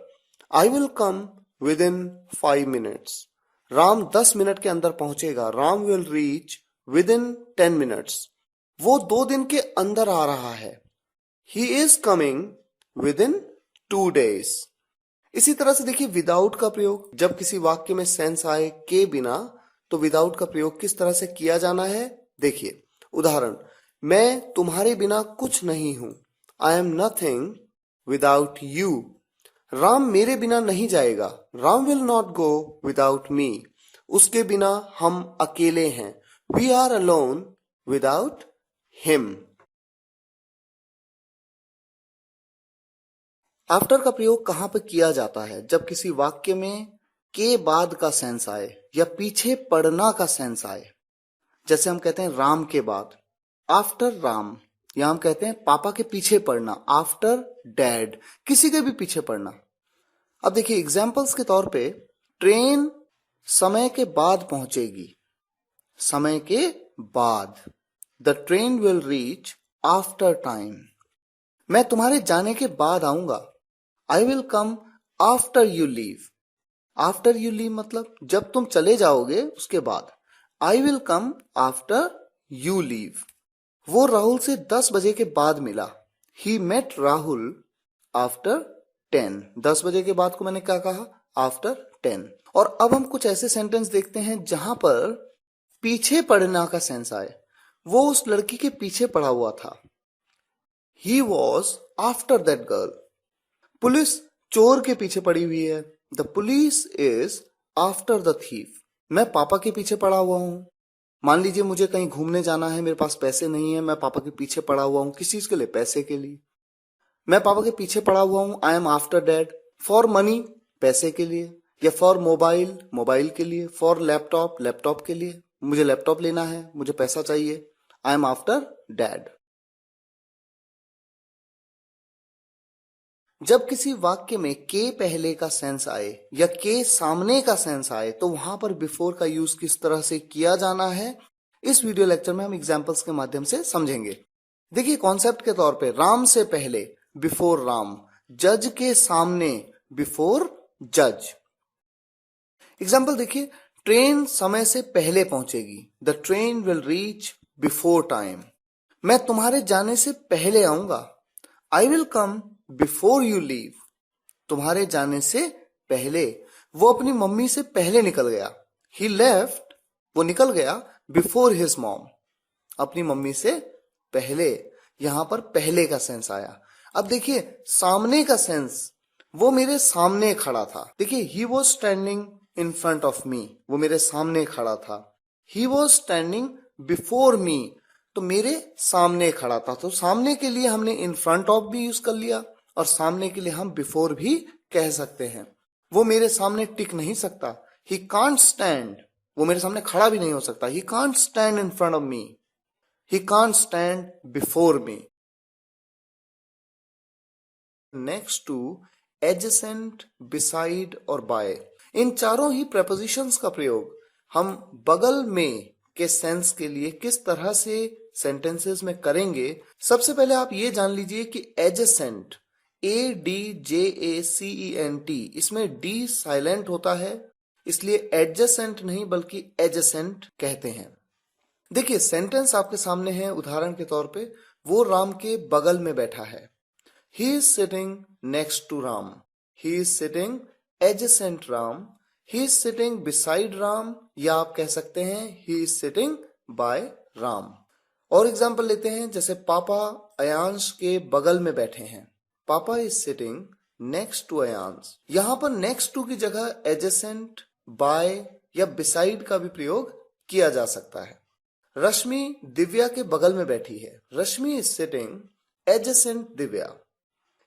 आई will come with in 5 minutes। Ram 10 minute के अंदर पहुंचेगा। Ram will reach with in 10 minutes। वो 2 दिन के अंदर आ रहा है। He is coming with in 2 days। इसी तरह से देखिए विदाउट का प्रयोग, जब किसी वाक्य में सेंस आए के बिना, तो विदाउट का प्रयोग किस तरह से किया जाना है? देखिए उदाहरण, मैं तुम्हारे बिना कुछ नहीं हूं। I am nothing without you. Ram मेरे बिना नहीं जाएगा। Ram will not go without me. उसके बिना हम अकेले हैं। We are alone without him. After का प्रयोग कहां पर किया जाता है? जब किसी वाक्य में के बाद का सेंस आए या पीछे पड़ना का सेंस आए। जैसे हम कहते हैं राम के बाद, आफ्टर राम। या हम कहते हैं पापा के पीछे पड़ना, आफ्टर डैड। किसी के भी पीछे पड़ना। अब देखिए एग्जाम्पल्स के तौर पे, ट्रेन समय के बाद पहुंचेगी। समय के बाद। The train will reach after time. मैं तुम्हारे जाने के बाद आऊंगा। आई will come after you leave. After you leave मतलब जब तुम चले जाओगे उसके बाद। आई will come after you leave. वो राहुल से 10 बजे के बाद मिला। ही मेट राहुल आफ्टर 10। 10 बजे के बाद को मैंने क्या कहा? आफ्टर 10। और अब हम कुछ ऐसे सेंटेंस देखते हैं जहां पर पीछे पड़ना का सेंस आए। वो उस लड़की के पीछे पड़ा हुआ था। He was after that girl. Police चोर के पीछे पड़ी हुई है। The police is after the thief. मैं पापा के पीछे पड़ा हुआ हूं। मान लीजिए मुझे कहीं घूमने जाना है, मेरे पास पैसे नहीं है, मैं पापा के पीछे पड़ा हुआ हूं। किस चीज के लिए? पैसे के लिए। मैं पापा के पीछे पड़ा हुआ हूं। I M after dad. For money, पैसे के लिए। या फॉर मोबाइल, मोबाइल के लिए। फॉर लैपटॉप, लैपटॉप के लिए। मुझे लैपटॉप लेना है, मुझे पैसा चाहिए। I am after dad. जब किसी वाक्य में के पहले का सेंस आए या के सामने का सेंस आए, तो वहां पर बिफोर का यूज किस तरह से किया जाना है, इस वीडियो लेक्चर में हम एग्जाम्पल्स के माध्यम से समझेंगे। देखिए कॉन्सेप्ट के तौर पे, राम से पहले, बिफोर राम। जज के सामने, बिफोर जज। एग्जाम्पल देखिए, ट्रेन समय से पहले पहुंचेगी। The train will reach before time. मैं तुम्हारे जाने से पहले आऊंगा। आई will come before you leave. तुम्हारे जाने से पहले। वो अपनी मम्मी से पहले निकल गया। ही लेफ्ट, वो निकल गया बिफोर हिज मॉम, अपनी मम्मी से पहले। यहां पर पहले का सेंस आया। अब देखिए सामने का सेंस, वो मेरे सामने खड़ा था। देखिए, he was standing in front of me, वो मेरे सामने खड़ा था। He was standing before me, तो मेरे सामने खड़ा था। तो सामने के लिए हमने इन फ्रंट ऑफ भी यूज कर लिया और सामने के लिए हम बिफोर भी कह सकते हैं। वो मेरे सामने टिक नहीं सकता। ही कांट स्टैंड, वो मेरे सामने खड़ा भी नहीं हो सकता। He can't stand in front of me, he can't stand before me. Next two adjacent, beside और बाय। इन चारों ही प्रेपोजिशंस का प्रयोग हम बगल में के सेंस के लिए किस तरह से सेंटेंसेस में करेंगे। सबसे पहले आप ये जान लीजिए कि एडजेसेंट, ADJACENT, इसमें डी साइलेंट होता है, इसलिए एडजेसेंट नहीं बल्कि एडजेसेंट कहते हैं। देखिए सेंटेंस आपके सामने है। उदाहरण के तौर पे, वो राम के बगल में बैठा है। He is sitting next to Ram. He is sitting adjacent Ram. He is sitting beside Ram. या आप कह सकते हैं He is sitting by Ram. और एग्जाम्पल लेते हैं, जैसे पापा अयांश के बगल में बैठे हैं। पापा is sitting next to Ayansh. यहां पर next to की जगह adjacent, by या beside का भी प्रयोग किया जा सकता है। रश्मि दिव्या के बगल में बैठी है। रश्मि is sitting adjacent दिव्या।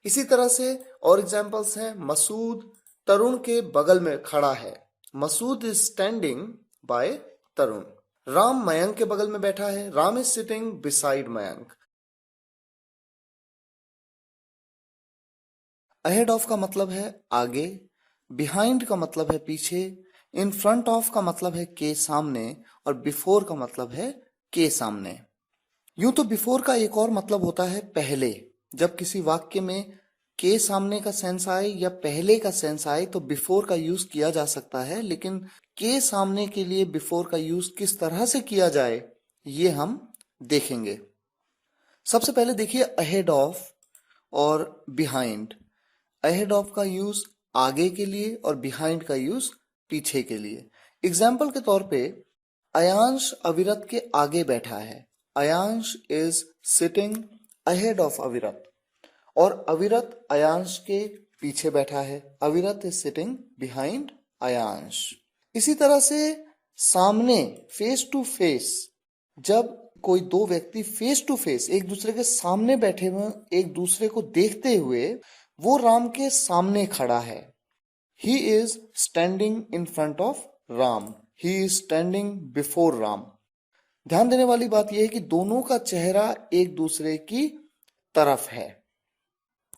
इसी तरह से और एग्जाम्पल्स हैं, मसूद तरुण के बगल में खड़ा है। मसूद इज स्टैंडिंग बाय तरुण। राम मयंक के बगल में बैठा है। Ram is sitting beside Mayank. Ahead of का मतलब है आगे, बिहाइंड का मतलब है पीछे, इन फ्रंट ऑफ का मतलब है के सामने और बिफोर का मतलब है के सामने। यूं तो बिफोर का एक और मतलब होता है पहले। जब किसी वाक्य में के सामने का सेंस आए या पहले का सेंस आए तो बिफोर का यूज किया जा सकता है, लेकिन के सामने के लिए बिफोर का यूज किस तरह से किया जाए ये हम देखेंगे। सबसे पहले देखिए अहेड ऑफ और बिहाइंड। अहेड ऑफ का यूज आगे के लिए और बिहाइंड का यूज पीछे के लिए। एग्जाम्पल के तौर पे, अयांश अविरत के आगे बैठा है। Ayansh is sitting ahead of अविरत। और अविरत अयांश के पीछे बैठा है। अविरत इज सिटिंग बिहाइंड अयांश। इसी तरह से सामने, फेस टू फेस, जब कोई दो व्यक्ति फेस टू फेस एक दूसरे के सामने बैठे हुए एक दूसरे को देखते हुए, वो राम के सामने खड़ा है। He is standing in front of Ram. He is standing before Ram. ध्यान देने वाली बात यह है कि दोनों का चेहरा एक दूसरे की तरफ है।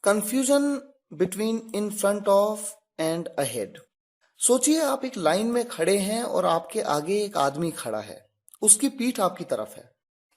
Confusion between in front of and ahead. सोचिए आप एक लाइन में खड़े हैं और आपके आगे एक आदमी खड़ा है। उसकी पीठ आपकी तरफ है,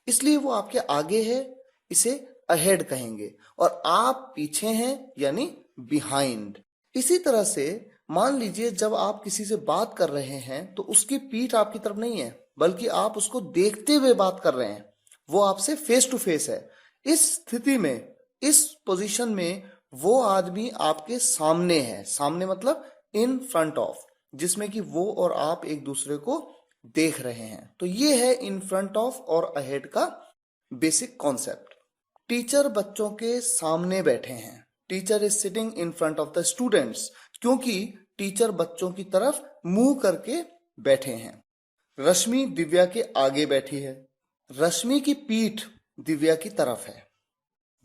इसलिए वो आपके आगे है, इसे अहेड कहेंगे। और आप पीछे हैं यानी बिहाइंड। इसी तरह से मान लीजिए जब आप किसी से बात कर रहे हैं तो उसकी पीठ आपकी तरफ नहीं है, बल्कि आप उसको देखते हुए बात कर रहे हैं। वो आपसे फेस टू फेस है। इस स्थिति में, इस पोजीशन में वो आदमी आपके सामने है। सामने मतलब इन फ्रंट ऑफ, जिसमें कि वो और आप एक दूसरे को देख रहे हैं। तो ये है इन फ्रंट ऑफ और अहेड का बेसिक कॉन्सेप्ट। टीचर बच्चों के सामने बैठे हैं। Teacher is sitting in front of the students, क्योंकि टीचर बच्चों की तरफ मुंह करके बैठे हैं। रश्मि दिव्या के आगे बैठी है। रश्मि की पीठ दिव्या की तरफ है।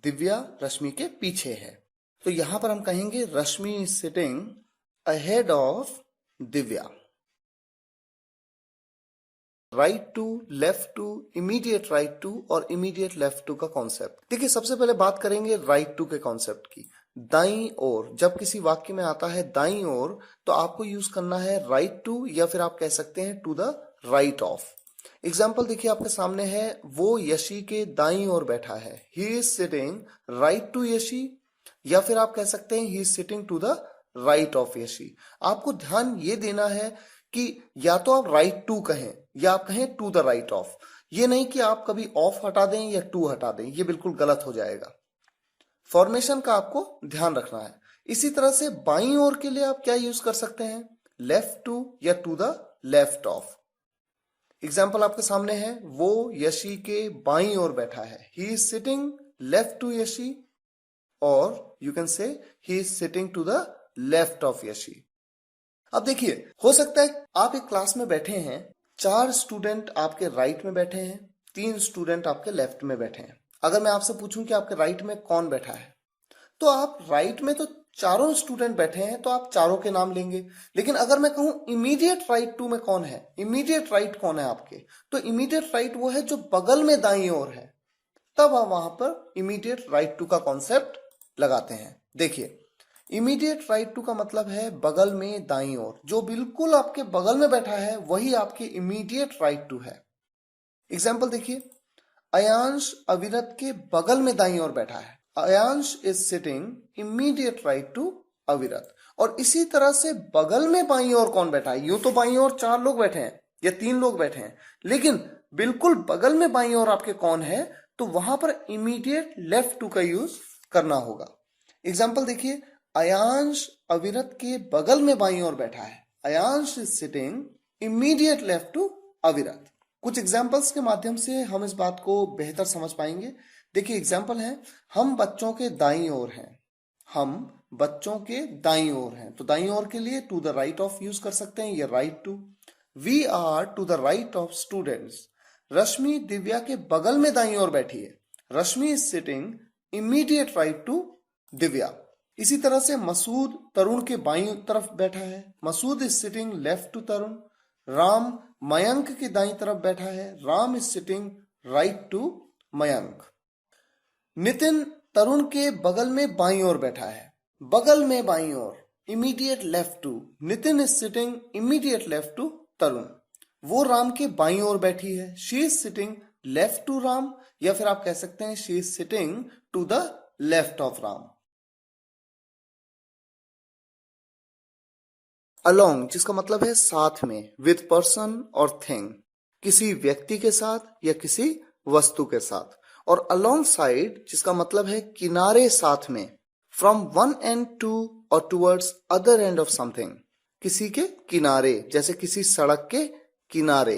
दिव्या रश्मि के पीछे है। तो यहां पर हम कहेंगे Rashmi is sitting ahead of Divya. Right to, left to, immediate right to और इमीडिएट लेफ्ट टू का कॉन्सेप्ट। देखिए सबसे पहले बात करेंगे राइट टू के कॉन्सेप्ट की। दाईं ओर, जब किसी वाक्य में आता है दाईं ओर, तो आपको यूज करना है राइट टू, या फिर आप कह सकते हैं to the right of. Example देखिए आपके सामने है, वो यशी के दाईं ओर बैठा है। He is sitting right to Yashi, या फिर आप कह सकते हैं he is sitting to the right of Yashi. आपको ध्यान ये देना है कि या तो आप राइट टू कहें या आप कहें टू द राइट ऑफ। ये नहीं कि आप कभी ऑफ हटा दें या टू हटा दें, ये बिल्कुल गलत हो जाएगा। फॉर्मेशन का आपको ध्यान रखना है। इसी तरह से बाईं ओर के लिए आप क्या यूज कर सकते हैं, लेफ्ट टू या to the left of. Example आपके सामने है, वो यशी के बाईं ओर बैठा है, he is sitting left to Yashi, और you can say he is sitting to the left of Yashi. अब देखिए, हो सकता है आप एक क्लास में बैठे हैं, 4 स्टूडेंट आपके राइट में बैठे हैं, 3 स्टूडेंट आपके लेफ्ट में बैठे हैं। अगर मैं आपसे पूछूं कि आपके राइट में कौन बैठा है, तो आप राइट में तो चारों स्टूडेंट बैठे हैं, तो आप चारों के नाम लेंगे। लेकिन अगर मैं कहूं इमीडिएट राइट टू में कौन है, इमीडिएट राइट कौन है आपके, तो इमीडिएट राइट वो है जो बगल में दाईं ओर है, तब आप वहां पर इमीडिएट राइट टू का कॉन्सेप्ट लगाते हैं। देखिए, इमीडिएट राइट टू का मतलब है बगल में दाईं ओर, जो बिल्कुल आपके बगल में बैठा है वही आपके इमीडिएट राइट टू है। एग्जाम्पल देखिए, अयांश अविरत के बगल में दाईं ओर बैठा है, Ayansh is sitting immediate right to Avirat. और इसी तरह से बगल में बाईं ओर कौन बैठा है, यूं तो बाईं ओर 4 लोग बैठे हैं या 3 लोग बैठे हैं, लेकिन बिल्कुल बगल में बाईं ओर आपके कौन है, तो वहां पर इमीडिएट लेफ्ट टू का यूज करना होगा। एग्जाम्पल देखिए, अयांश अविरत के बगल में बाईं ओर बैठा है, Ayansh is sitting immediate left to Avirat. कुछ एग्जाम्पल्स के माध्यम से हम इस बात को बेहतर समझ पाएंगे। देखिए, एग्जाम्पल है, हम बच्चों के दाईं ओर हैं, हम बच्चों के दाईं ओर हैं, तो दाईं ओर के लिए to the right of use कर सकते हैं, ये right to. We are to the right of students, Rashmi Divya के बगल में दाईं ओर बैठी है, Rashmi is sitting immediate right to Divya. इसी तरह से मसूद तरुण के बाईं तरफ बैठा है, Masood is sitting left to Tarun. Ram Mayank के दाईं तरफ बैठा है, Ram is sitting right to Mayank. Nitin Tarun के बगल में बाईं ओर बैठा है, बगल में बाईं ओर immediate left to, Nitin is sitting immediate left to Tarun. वो राम के बाईं ओर बैठी है, she is sitting left to Ram, या फिर आप कह सकते हैं she is sitting to the left of Ram. Along, जिसका मतलब है साथ में, विद पर्सन और थिंग, किसी व्यक्ति के साथ या किसी वस्तु के साथ। और अलोंग साइड, जिसका मतलब है किनारे साथ में, फ्रॉम वन एंड टू और towards other end of something, किसी के किनारे, जैसे किसी सड़क के किनारे।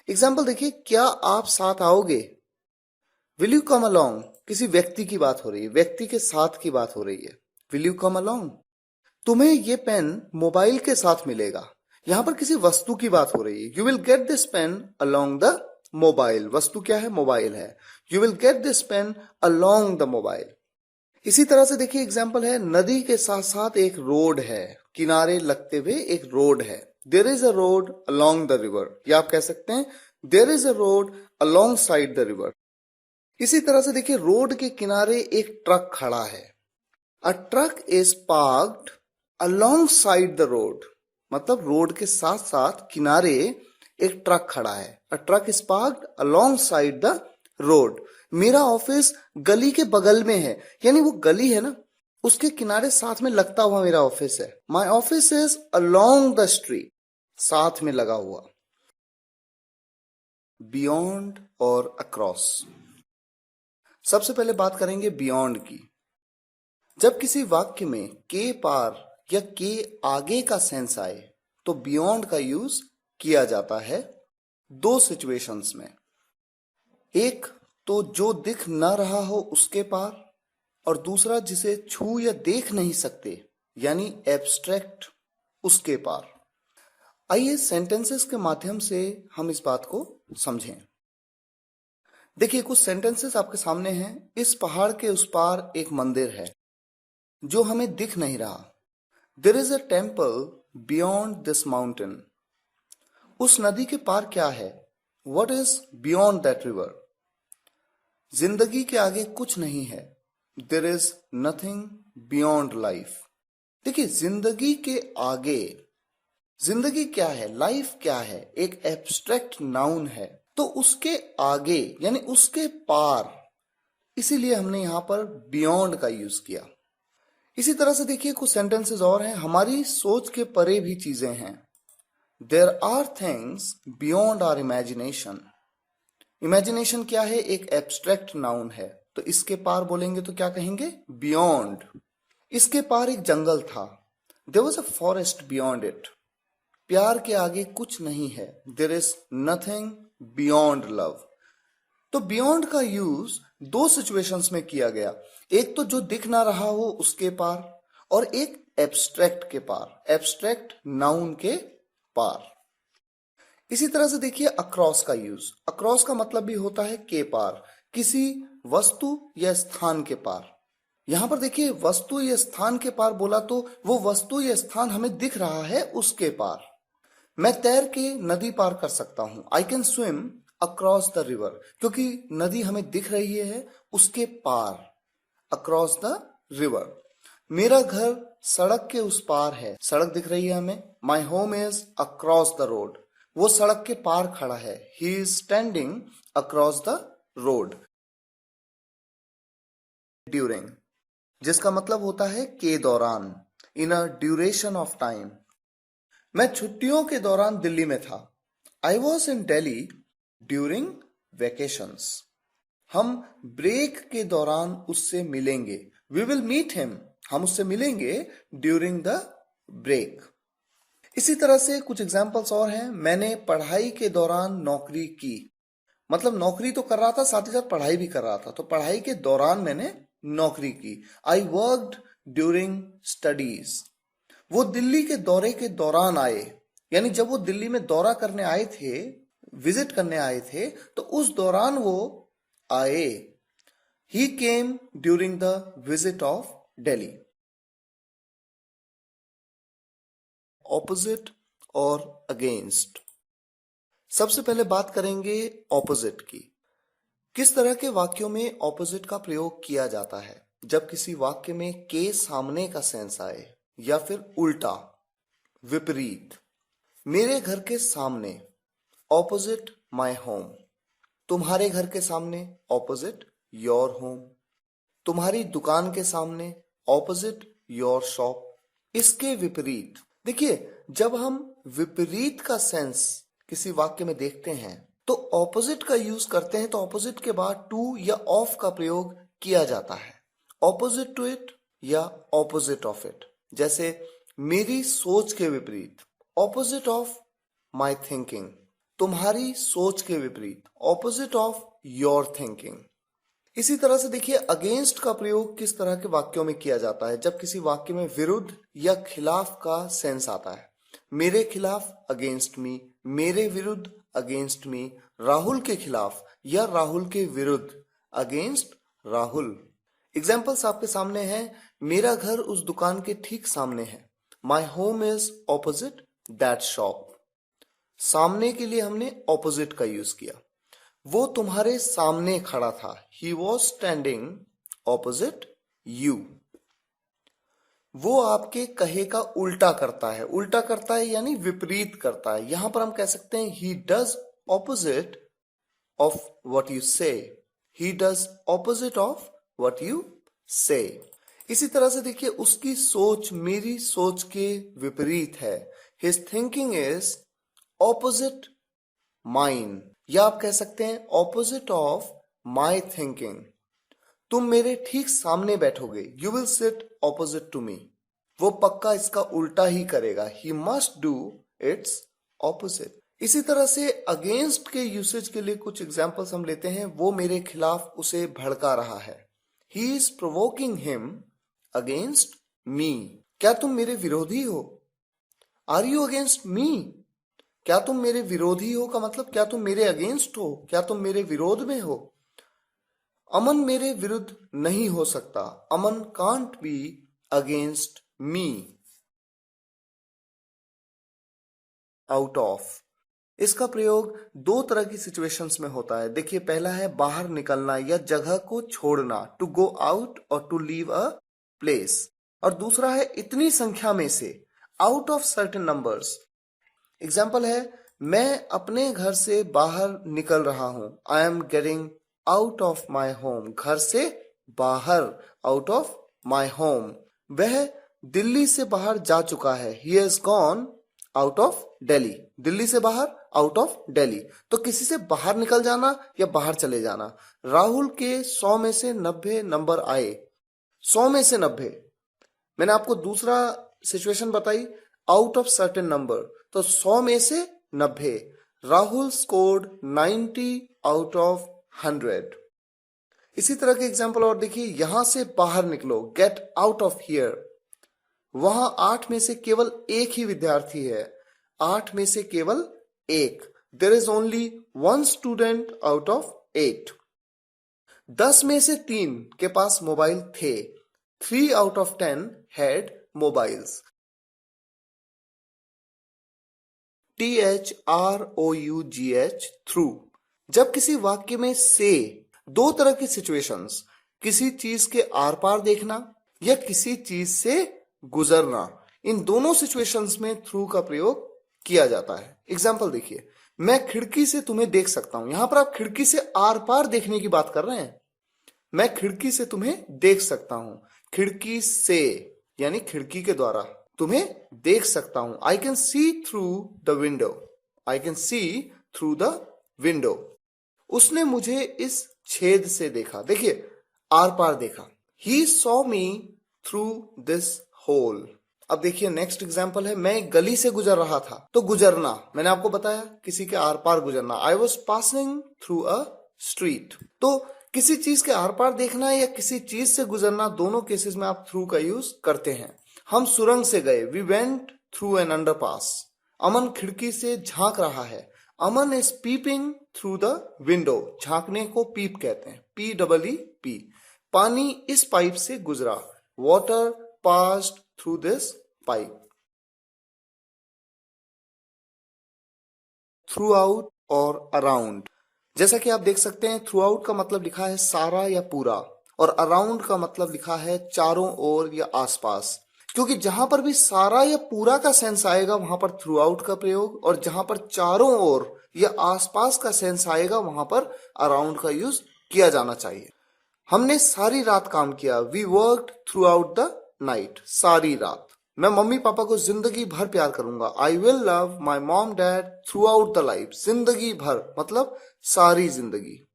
एग्जाम्पल देखिए, क्या आप साथ आओगे, विल यू कम अलोंग, किसी व्यक्ति की बात हो रही है, व्यक्ति के साथ की बात हो रही है, विल यू कम अलोंग। तुम्हें ये पेन मोबाइल के साथ मिलेगा, यहां पर किसी वस्तु की बात हो रही है, you will get this pen along the mobile, वस्तु क्या है, मोबाइल है, you will get this pen along the mobile. इसी तरह से देखिए, एग्जाम्पल है, नदी के साथ साथ एक रोड है, किनारे लगते हुए एक रोड है, there is a road along the river, या आप कह सकते हैं there is a road alongside the river. इसी तरह से देखिए, रोड के किनारे एक ट्रक खड़ा है, a truck is parked alongside the road, मतलब रोड के साथ साथ किनारे एक ट्रक खड़ा है, a truck is parked alongside the road. मेरा ऑफिस गली के बगल में है, यानी वो गली है ना, उसके किनारे साथ में लगता हुआ मेरा ऑफिस है, my office is along the street, साथ में लगा हुआ। बियॉन्ड और अक्रॉस, सबसे पहले बात करेंगे बियॉन्ड की। जब किसी वाक्य में के पार या के आगे का सेंस आए तो बियॉन्ड का यूज किया जाता है 2 सिचुएशंस में। एक तो जो दिख न रहा हो उसके पार, और दूसरा जिसे छू या देख नहीं सकते, यानी एब्स्ट्रैक्ट, उसके पार। आइए सेंटेंसेस के माध्यम से हम इस बात को समझें। देखिए, कुछ सेंटेंसेस आपके सामने हैं। इस पहाड़ के उस पार एक मंदिर है जो हमें दिख नहीं रहा। There is a temple beyond this mountain. उस नदी के पार क्या है, what is beyond that river. जिंदगी के आगे कुछ नहीं है, there is nothing beyond life. देखिए, जिंदगी के आगे, जिंदगी क्या है, लाइफ क्या है, एक एब्स्ट्रैक्ट नाउन है, तो उसके आगे यानी उसके पार, इसीलिए हमने यहां पर बियॉन्ड का यूज किया। इसी तरह से देखिए कुछ सेंटेंसेस और हैं, हमारी सोच के परे भी चीजें हैं। There are things beyond our imagination. Imagination क्या है? एक एब्स्ट्रैक्ट नाउन है, तो इसके पार बोलेंगे तो क्या कहेंगे? बियॉन्ड। इसके पार एक जंगल था, there was a forest beyond it. प्यार के आगे कुछ नहीं है, there is nothing beyond love. तो बियॉन्ड का यूज दो सिचुएशंस में किया गया, एक तो जो दिख ना रहा हो उसके पार, और एक एब्स्ट्रैक्ट के पार, एब्स्ट्रैक्ट नाउन के पार। इसी तरह से देखिए अक्रॉस का यूज। अक्रॉस का मतलब भी होता है के पार, किसी वस्तु या स्थान के पार। यहां पर देखिए वस्तु या स्थान के पार बोला तो वो वस्तु या स्थान हमें दिख रहा है उसके पार। मैं तैर के नदी पार कर सकता हूं, I can swim across the river, क्योंकि नदी हमें दिख रही है उसके पार, अक्रॉस द रिवर। मेरा घर सड़क के उस पार है, सड़क दिख रही है हमें, my home is across the road, वो सड़क के पार खड़ा है, he is standing across the road. During, जिसका मतलब होता है के दौरान, इन अ ड्यूरेशन ऑफ टाइम। मैं छुट्टियों के दौरान दिल्ली में था, I was in Delhi during vacations. हम ब्रेक के दौरान उससे मिलेंगे, वी विल मीट हिम, हम उससे मिलेंगे ड्यूरिंग द ब्रेक। इसी तरह से कुछ एग्जाम्पल्स और हैं, मैंने पढ़ाई के दौरान नौकरी की, मतलब नौकरी तो कर रहा था साथ ही साथ पढ़ाई भी कर रहा था, तो पढ़ाई के दौरान मैंने नौकरी की। I worked during studies. वो दिल्ली के दौरे के दौरान आए, यानी जब वो दिल्ली में दौरा करने आए थे, विजिट करने आए थे, तो उस दौरान वो आए। He came during the visit of Delhi. Opposite और अगेंस्ट। सबसे पहले बात करेंगे ऑपोजिट की। किस तरह के वाक्यों में ऑपोजिट का प्रयोग किया जाता है? जब किसी वाक्य में के सामने का सेंस आए, या फिर उल्टा, विपरीत। मेरे घर के सामने, ऑपोजिट माई होम। तुम्हारे घर के सामने, ऑपोजिट योर होम। तुम्हारी दुकान के सामने, ऑपोजिट योर शॉप। इसके विपरीत। देखिए जब हम विपरीत का सेंस किसी वाक्य में देखते हैं तो ऑपोजिट का यूज करते हैं, तो ऑपोजिट के बाद टू या ऑफ का प्रयोग किया जाता है। ऑपोजिट टू इट या ऑपोजिट ऑफ इट। जैसे मेरी सोच के विपरीत, ऑपोजिट ऑफ माई थिंकिंग। तुम्हारी सोच के विपरीत, ऑपोजिट ऑफ योर थिंकिंग। इसी तरह से देखिए अगेंस्ट का प्रयोग किस तरह के वाक्यों में किया जाता है? जब किसी वाक्य में विरुद्ध या खिलाफ का सेंस आता है। मेरे खिलाफ, अगेंस्ट मी। मेरे विरुद्ध, अगेंस्ट मी। राहुल के खिलाफ या राहुल के विरुद्ध, अगेंस्ट राहुल। एग्जाम्पल्स आपके सामने हैं। मेरा घर उस दुकान के ठीक सामने है, my home is opposite that shop. सामने के लिए हमने ऑपोजिट का यूज किया। वो तुम्हारे सामने खड़ा था, he was standing opposite you. वो आपके कहे का उल्टा करता है। उल्टा करता है यानी विपरीत करता है। यहां पर हम कह सकते हैं he does opposite of what you say. He does opposite of what you say. इसी तरह से देखिए उसकी सोच मेरी सोच के विपरीत है। His thinking is opposite mine, या आप कह सकते हैं ऑपोजिट ऑफ माई थिंकिंग। तुम मेरे ठीक सामने बैठोगे, you will sit opposite to me. वो पक्का इसका उल्टा ही करेगा, he must do its opposite. इसी तरह से अगेंस्ट के यूसेज के लिए कुछ एग्जाम्पल्स हम लेते हैं। वो मेरे खिलाफ उसे भड़का रहा है, he is provoking him against me. क्या तुम मेरे विरोधी हो? Are you against me? क्या तुम मेरे विरोधी हो का मतलब क्या तुम मेरे अगेंस्ट हो, क्या तुम मेरे विरोध में हो? अमन मेरे विरुद्ध नहीं हो सकता, Aman can't be against me. Out of, इसका प्रयोग दो तरह की सिचुएशंस में होता है। देखिए पहला है बाहर निकलना या जगह को छोड़ना, टू गो आउट और टू लीव अ प्लेस। और दूसरा है इतनी संख्या में से, out of certain numbers. Example है मैं अपने घर से बाहर निकल रहा हूं, I am getting out of my home. घर से बाहर, आउट ऑफ माई होम। वह दिल्ली से बाहर जा चुका है। He has gone out of Delhi. Delhi से बाहर, आउट ऑफ दिल्ली। तो किसी से बाहर निकल जाना या बाहर चले जाना। राहुल के 100 में से 90 नंबर आए। 100 में से 90। मैंने आपको दूसरा सिचुएशन बताई, आउट ऑफ सर्टेन नंबर। तो 100 में से 90। Rahul scored 90 out of 100। इसी तरह के एग्जाम्पल और देखिए, यहां से बाहर निकलो, गेट आउट ऑफ हियर। वहां 8 में से केवल एक ही विद्यार्थी है। 8 में से केवल एक। There is only 1 student out of 8। 10 में से 3 के पास मोबाइल थे। 3 out of 10 had mobiles. THROUGH, through. जब किसी वाक्य में से दो तरह की सिचुएशंस, किसी चीज के आर पार देखना या किसी चीज से गुजरना, इन दोनों सिचुएशंस में थ्रू का प्रयोग किया जाता है। एग्जाम्पल देखिए, मैं खिड़की से तुम्हें देख सकता हूं। यहां पर आप खिड़की से आर पार देखने की बात कर रहे हैं। मैं खिड़की से तुम्हें देख सकता हूं। खिड़की से यानी खिड़की के द्वारा तुम्हें देख सकता हूं। I can see through the window. I can see through the window. उसने मुझे इस छेद से देखा। देखिए, आर पार देखा। He saw me through this hole. अब देखिए नेक्स्ट एग्जाम्पल है, मैं गली से गुजर रहा था। तो गुजरना, मैंने आपको बताया किसी के आर पार गुजरना। I was passing through a street. तो किसी चीज के आर पार देखना या किसी चीज से गुजरना, दोनों केसेस में आप थ्रू का यूज करते हैं। हम सुरंग से गए। We went through an underpass. Aman खिड़की से झांक रहा है। Aman is peeping through the window. झांकने को पीप कहते हैं, PEEP। पानी इस पाइप से गुजरा। Water passed through this pipe. Through out और अराउंड। जैसा कि आप देख सकते हैं, थ्रू आउट का मतलब लिखा है सारा या पूरा, और अराउंड का मतलब लिखा है चारों ओर या आसपास। क्योंकि जहां पर भी सारा या पूरा का सेंस आएगा वहां पर थ्रू आउट का प्रयोग, और जहां पर चारों ओर या आसपास का सेंस आएगा वहां पर अराउंड का यूज किया जाना चाहिए। हमने सारी रात काम किया। We worked throughout the night. सारी रात। मैं मम्मी पापा को जिंदगी भर प्यार करूंगा। I will love my mom dad through out the life. जिंदगी भर मतलब सारी जिंदगी।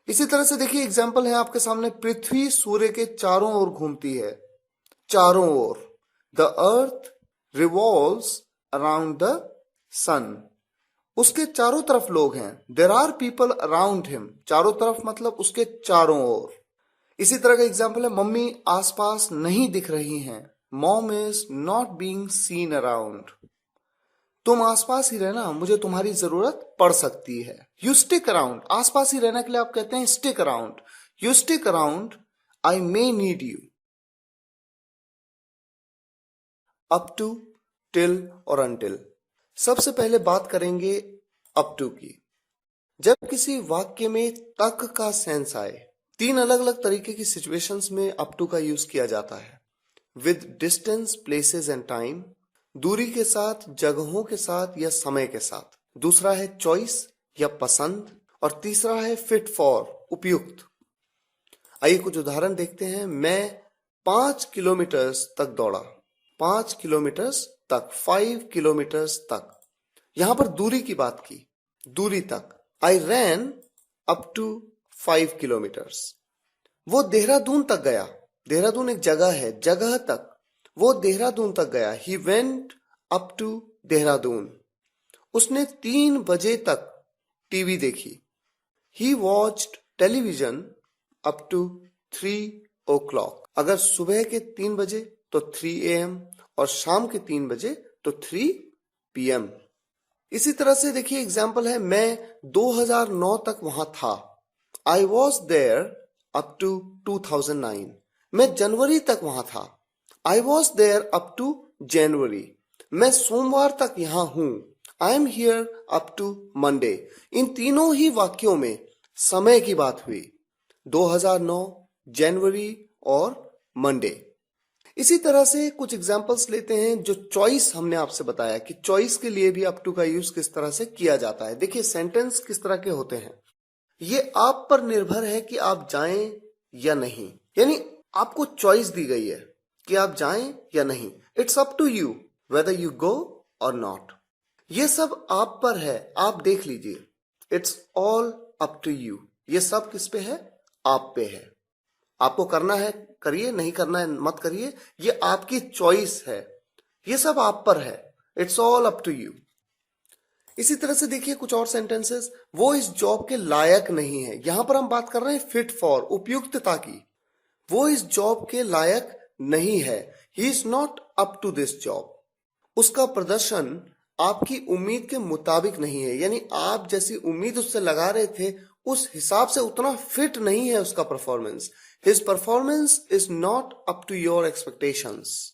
इसी तरह से देखिए एग्जाम्पल है आपके सामने, पृथ्वी सूर्य के चारों ओर घूमती है। चारों ओर। The earth revolves around the sun. उसके चारों तरफ लोग हैं। There are people around him. चारों तरफ मतलब उसके चारों ओर। इसी तरह का एग्जाम्पल है, मम्मी आसपास नहीं दिख रही हैं। Mom is not being seen around. तुम आसपास ही रहना, मुझे तुम्हारी जरूरत पड़ सकती है। You stick around. आसपास ही रहने के लिए आप कहते हैं stick around. You stick around, I may need you. Up to, till और अनटिल। सबसे पहले बात करेंगे अप टू की। जब किसी वाक्य में तक का सेंस आए, 3 अलग अलग तरीके की सिचुएशंस में अप टू का यूज किया जाता है। With distance, places and time. दूरी के साथ, जगहों के साथ या समय के साथ। दूसरा है चॉइस या पसंद, और तीसरा है फिट फॉर, उपयुक्त। आइए कुछ उदाहरण देखते हैं। मैं 5 किलोमीटर तक दौड़ा। 5 किलोमीटर तक, 5 किलोमीटर तक। यहां पर दूरी की बात की, दूरी तक। आई रैन अप टू 5 किलोमीटर्स। वो देहरादून तक गया। देहरादून एक जगह है, जगह तक। वो देहरादून तक गया। He went up to Dehradun. उसने 3 बजे तक टीवी देखी। He watched television up to 3 o'clock। अगर सुबह के 3 बजे तो 3 AM, और शाम के 3 बजे तो 3 PM। इसी तरह से देखिए एग्जाम्पल है, मैं 2009 तक वहां था। I was there up to 2009। मैं जनवरी तक वहां था। I was there up to January. मैं सोमवार तक यहां हूं। I am here up to Monday. इन तीनों ही वाक्यों में समय की बात हुई। 2009, जनवरी और मंडे। इसी तरह से कुछ एग्जाम्पल्स लेते हैं। जो चॉइस हमने आपसे बताया कि चॉइस के लिए भी अप टू का यूज किस तरह से किया जाता है। देखिए सेंटेंस किस तरह के होते हैं, ये आप पर निर्भर है कि आप जाएं या नहीं। यानी आपको चॉइस दी गई है कि आप जाएं या नहीं। It's up to you whether you go और नॉट। ये सब आप पर है, आप देख लीजिए। It's all up to you. ये सब किस पे है? आप पे है। आपको करना है करिए, नहीं करना है मत करिए, ये आपकी चॉइस है। ये सब आप पर है। It's all up to you. इसी तरह से देखिए कुछ और सेंटेंसेस। वो इस जॉब के लायक नहीं है। यहां पर हम बात कर रहे हैं फिट फॉर, उपयुक्तता की। वो इस जॉब के लायक नहीं है। He is not up to this job. उसका प्रदर्शन आपकी उम्मीद के मुताबिक नहीं है, यानी आप जैसी उम्मीद उससे लगा रहे थे उस हिसाब से उतना फिट नहीं है उसका performance. His performance is not up to your expectations.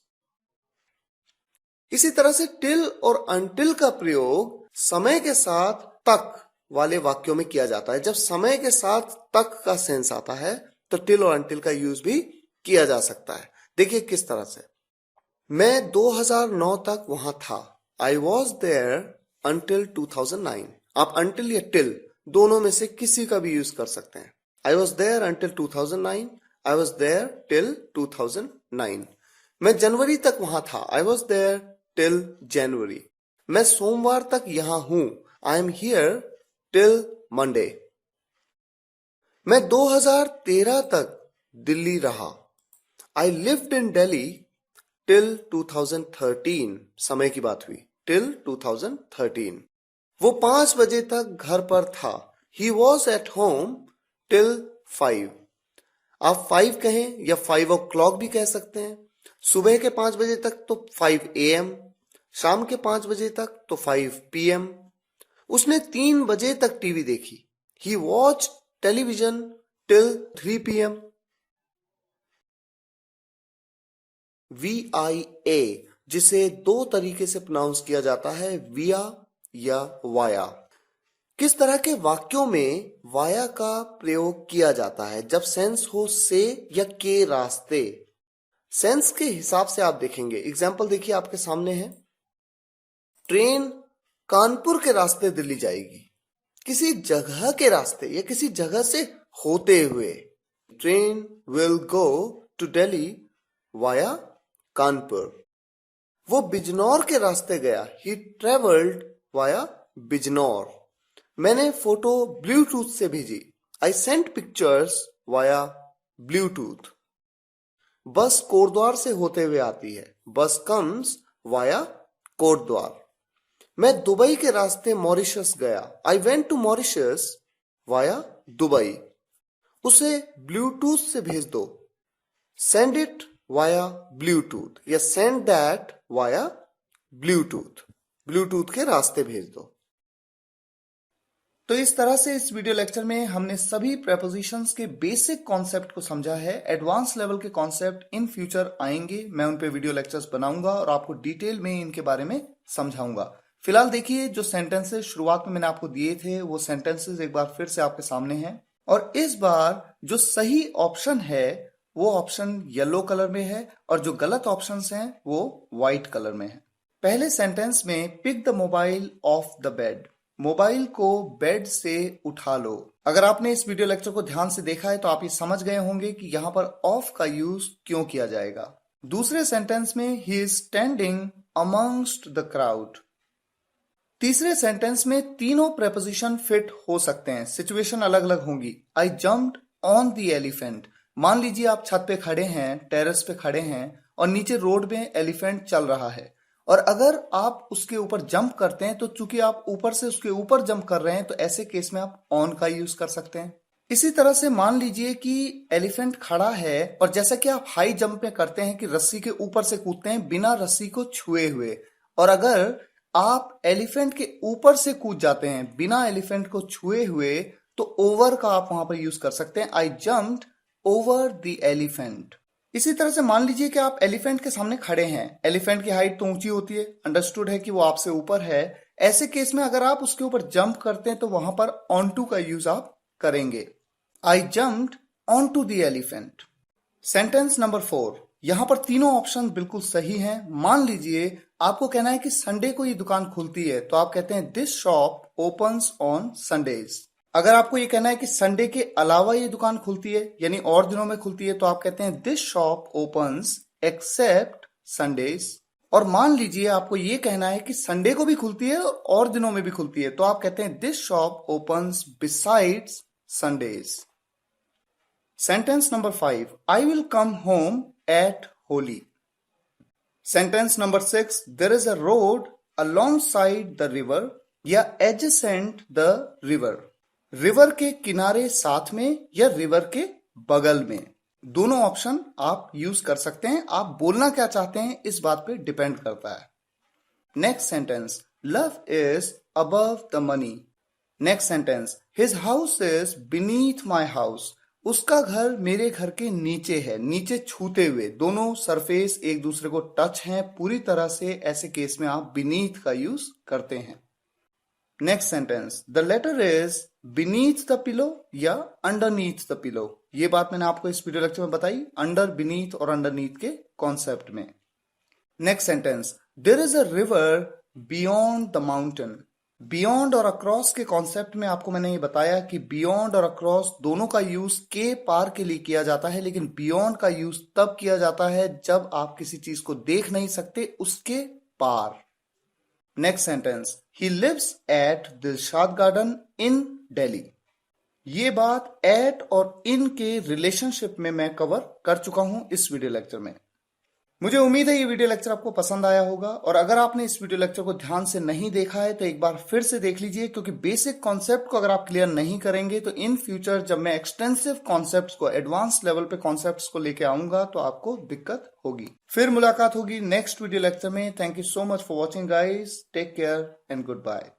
इसी तरह से टिल और अनटिल का प्रयोग समय के साथ तक वाले वाक्यों में किया जाता है। जब समय के साथ तक का सेंस आता है तो टिल और अनटिल का यूज भी किया जा सकता है। देखिए किस तरह से। मैं 2009 तक वहां था। I was there until 2009। आप अंटिल या टिल दोनों में से किसी का भी यूज कर सकते हैं। I was there until 2009, I was there till 2009। मैं जनवरी तक वहां था। I was there till January. मैं सोमवार तक यहां हूं। I am here till Monday. मैं 2013 तक दिल्ली रहा। I lived in Delhi till 2013। समय की बात हुई, टिल 2013। वो 5 बजे तक घर पर था। He was at home till 5। आप 5 कहें या 5 o'clock भी कह सकते हैं। सुबह के 5 बजे तक तो 5 AM, शाम के 5 बजे तक तो 5 PM। उसने 3 बजे तक टीवी देखी। He watch television till 3 PM। VIA जिसे दो तरीके से प्रोनाउंस किया जाता है, विया या वाया। किस तरह के वाक्यों में वाया का प्रयोग किया जाता है? जब सेंस हो से या के रास्ते। सेंस के हिसाब से आप देखेंगे। एग्जाम्पल देखिए आपके सामने है। ट्रेन कानपुर के रास्ते दिल्ली जाएगी। किसी जगह के रास्ते या किसी जगह से होते हुए। Train will go to Delhi via Kanpur. वो बिजनौर के रास्ते गया। He travelled via Bijnor. मैंने फोटो ब्लूटूथ से भेजी। I sent pictures via Bluetooth. Bus Kotdwar से होते हुए आती है। बस कम्स वाया कोटद्वार। मैं दुबई के रास्ते मॉरिशस गया। I went to Mauritius via Dubai. उसे ब्लूटूथ से भेज दो। सेंड इट वाया ब्लूटूथ या send that via Bluetooth. Bluetooth के रास्ते भेज दो। तो इस तरह से इस वीडियो लेक्चर में हमने सभी प्रेपोजिशंस के बेसिक कॉन्सेप्ट को समझा है। एडवांस लेवल के कॉन्सेप्ट इन फ्यूचर आएंगे। मैं उन पे वीडियो लेक्चर्स बनाऊंगा और आपको डिटेल में इनके बारे में समझाऊंगा। फिलहाल देखिए जो सेंटेंसेस शुरुआत में मैंने आपको दिए थे वो सेंटेंसेस एक बार फिर से आपके सामने हैं। और इस बार जो सही ऑप्शन है वो ऑप्शन येलो कलर में है और जो गलत ऑप्शंस हैं वो व्हाइट कलर में है। पहले सेंटेंस में pick the mobile off the bed. Mobile को बेड से उठा लो। अगर आपने इस वीडियो लेक्चर को ध्यान से देखा है तो आप ये समझ गए होंगे कि यहां पर ऑफ का यूज क्यों किया जाएगा। दूसरे सेंटेंस में he is standing amongst the crowd. तीसरे सेंटेंस में तीनों प्रेपोजिशन फिट हो सकते हैं, सिचुएशन अलग अलग होंगी। आई जम्प्ड ऑन द एलिफेंट। मान लीजिए आप छत पे खड़े हैं, टेरेस पे खड़े हैं और नीचे रोड में एलिफेंट चल रहा है और अगर आप उसके ऊपर जंप करते हैं तो चूंकि आप ऊपर से उसके ऊपर जंप कर रहे हैं तो ऐसे केस में आप ऑन का यूज कर सकते हैं। इसी तरह से मान लीजिए कि एलिफेंट खड़ा है और जैसा कि आप हाई जंप में करते हैं कि रस्सी के ऊपर से कूदते हैं बिना रस्सी को छुए हुए, और अगर आप एलिफेंट के ऊपर से कूद जाते हैं बिना एलिफेंट को छुए हुए तो ओवर का आप वहां पर यूज कर सकते हैं। आई जम्प्ड ओवर द एलिफेंट। इसी तरह से मान लीजिए कि आप एलिफेंट के सामने खड़े हैं। एलिफेंट की हाइट तो ऊंची होती है, अंडरस्टूड है कि वो आपसे ऊपर है। ऐसे केस में अगर आप उसके ऊपर जंप करते हैं तो वहां पर ऑन टू का यूज आप करेंगे। I jumped on to the elephant. Sentence number 4, यहां पर तीनों ऑप्शन बिल्कुल सही हैं। मान लीजिए आपको कहना है कि संडे को ये दुकान खुलती है तो आप कहते हैं this shop opens on Sundays. अगर आपको ये कहना है कि संडे के अलावा ये दुकान खुलती है यानी और दिनों में खुलती है तो आप कहते हैं this shop opens except Sundays. और मान लीजिए आपको ये कहना है कि संडे को भी खुलती है और दिनों में भी खुलती है, तो आप कहते हैं this shop opens besides Sundays. Sentence number 5, I will come home at Holi. Sentence number 6, there is a road alongside the river या adjacent द रिवर। रिवर के किनारे साथ में या रिवर के बगल में, दोनों ऑप्शन आप यूज कर सकते हैं। आप बोलना क्या चाहते हैं इस बात पे डिपेंड करता है। Next sentence, love is above the money. Next sentence, his house is beneath my house. उसका घर मेरे घर के नीचे है, नीचे छूते हुए, दोनों सरफेस एक दूसरे को टच हैं पूरी तरह से, ऐसे केस में आप बीनीथ का यूज करते हैं। Next sentence, the letter is beneath the pillow या अंडरनीथ द पिलो। ये बात मैंने आपको इस वीडियो लेक्चर में बताई, अंडर, बीनीथ और अंडरनीथ के कॉन्सेप्ट में। Next sentence, there is a river beyond the mountain. Beyond और अक्रॉस के कॉन्सेप्ट में आपको मैंने ये बताया कि बियॉन्ड और अक्रॉस दोनों का यूज के पार के लिए किया जाता है, लेकिन बियॉन्ड का यूज तब किया जाता है जब आप किसी चीज को देख नहीं सकते उसके पार। Next sentence, he lives at Dilshad Garden in Delhi. ये बात एट और इन के रिलेशनशिप में मैं कवर कर चुका हूं इस वीडियो लेक्चर में। मुझे उम्मीद है ये वीडियो लेक्चर आपको पसंद आया होगा, और अगर आपने इस वीडियो लेक्चर को ध्यान से नहीं देखा है तो एक बार फिर से देख लीजिए, क्योंकि बेसिक कॉन्सेप्ट को अगर आप क्लियर नहीं करेंगे तो इन फ्यूचर जब मैं एक्सटेंसिव कॉन्सेप्ट्स को, एडवांस लेवल पे कॉन्सेप्ट्स को लेके आऊंगा तो आपको दिक्कत होगी। फिर मुलाकात होगी नेक्स्ट वीडियो लेक्चर में। Thank you so much for watching guys, take care and good bye.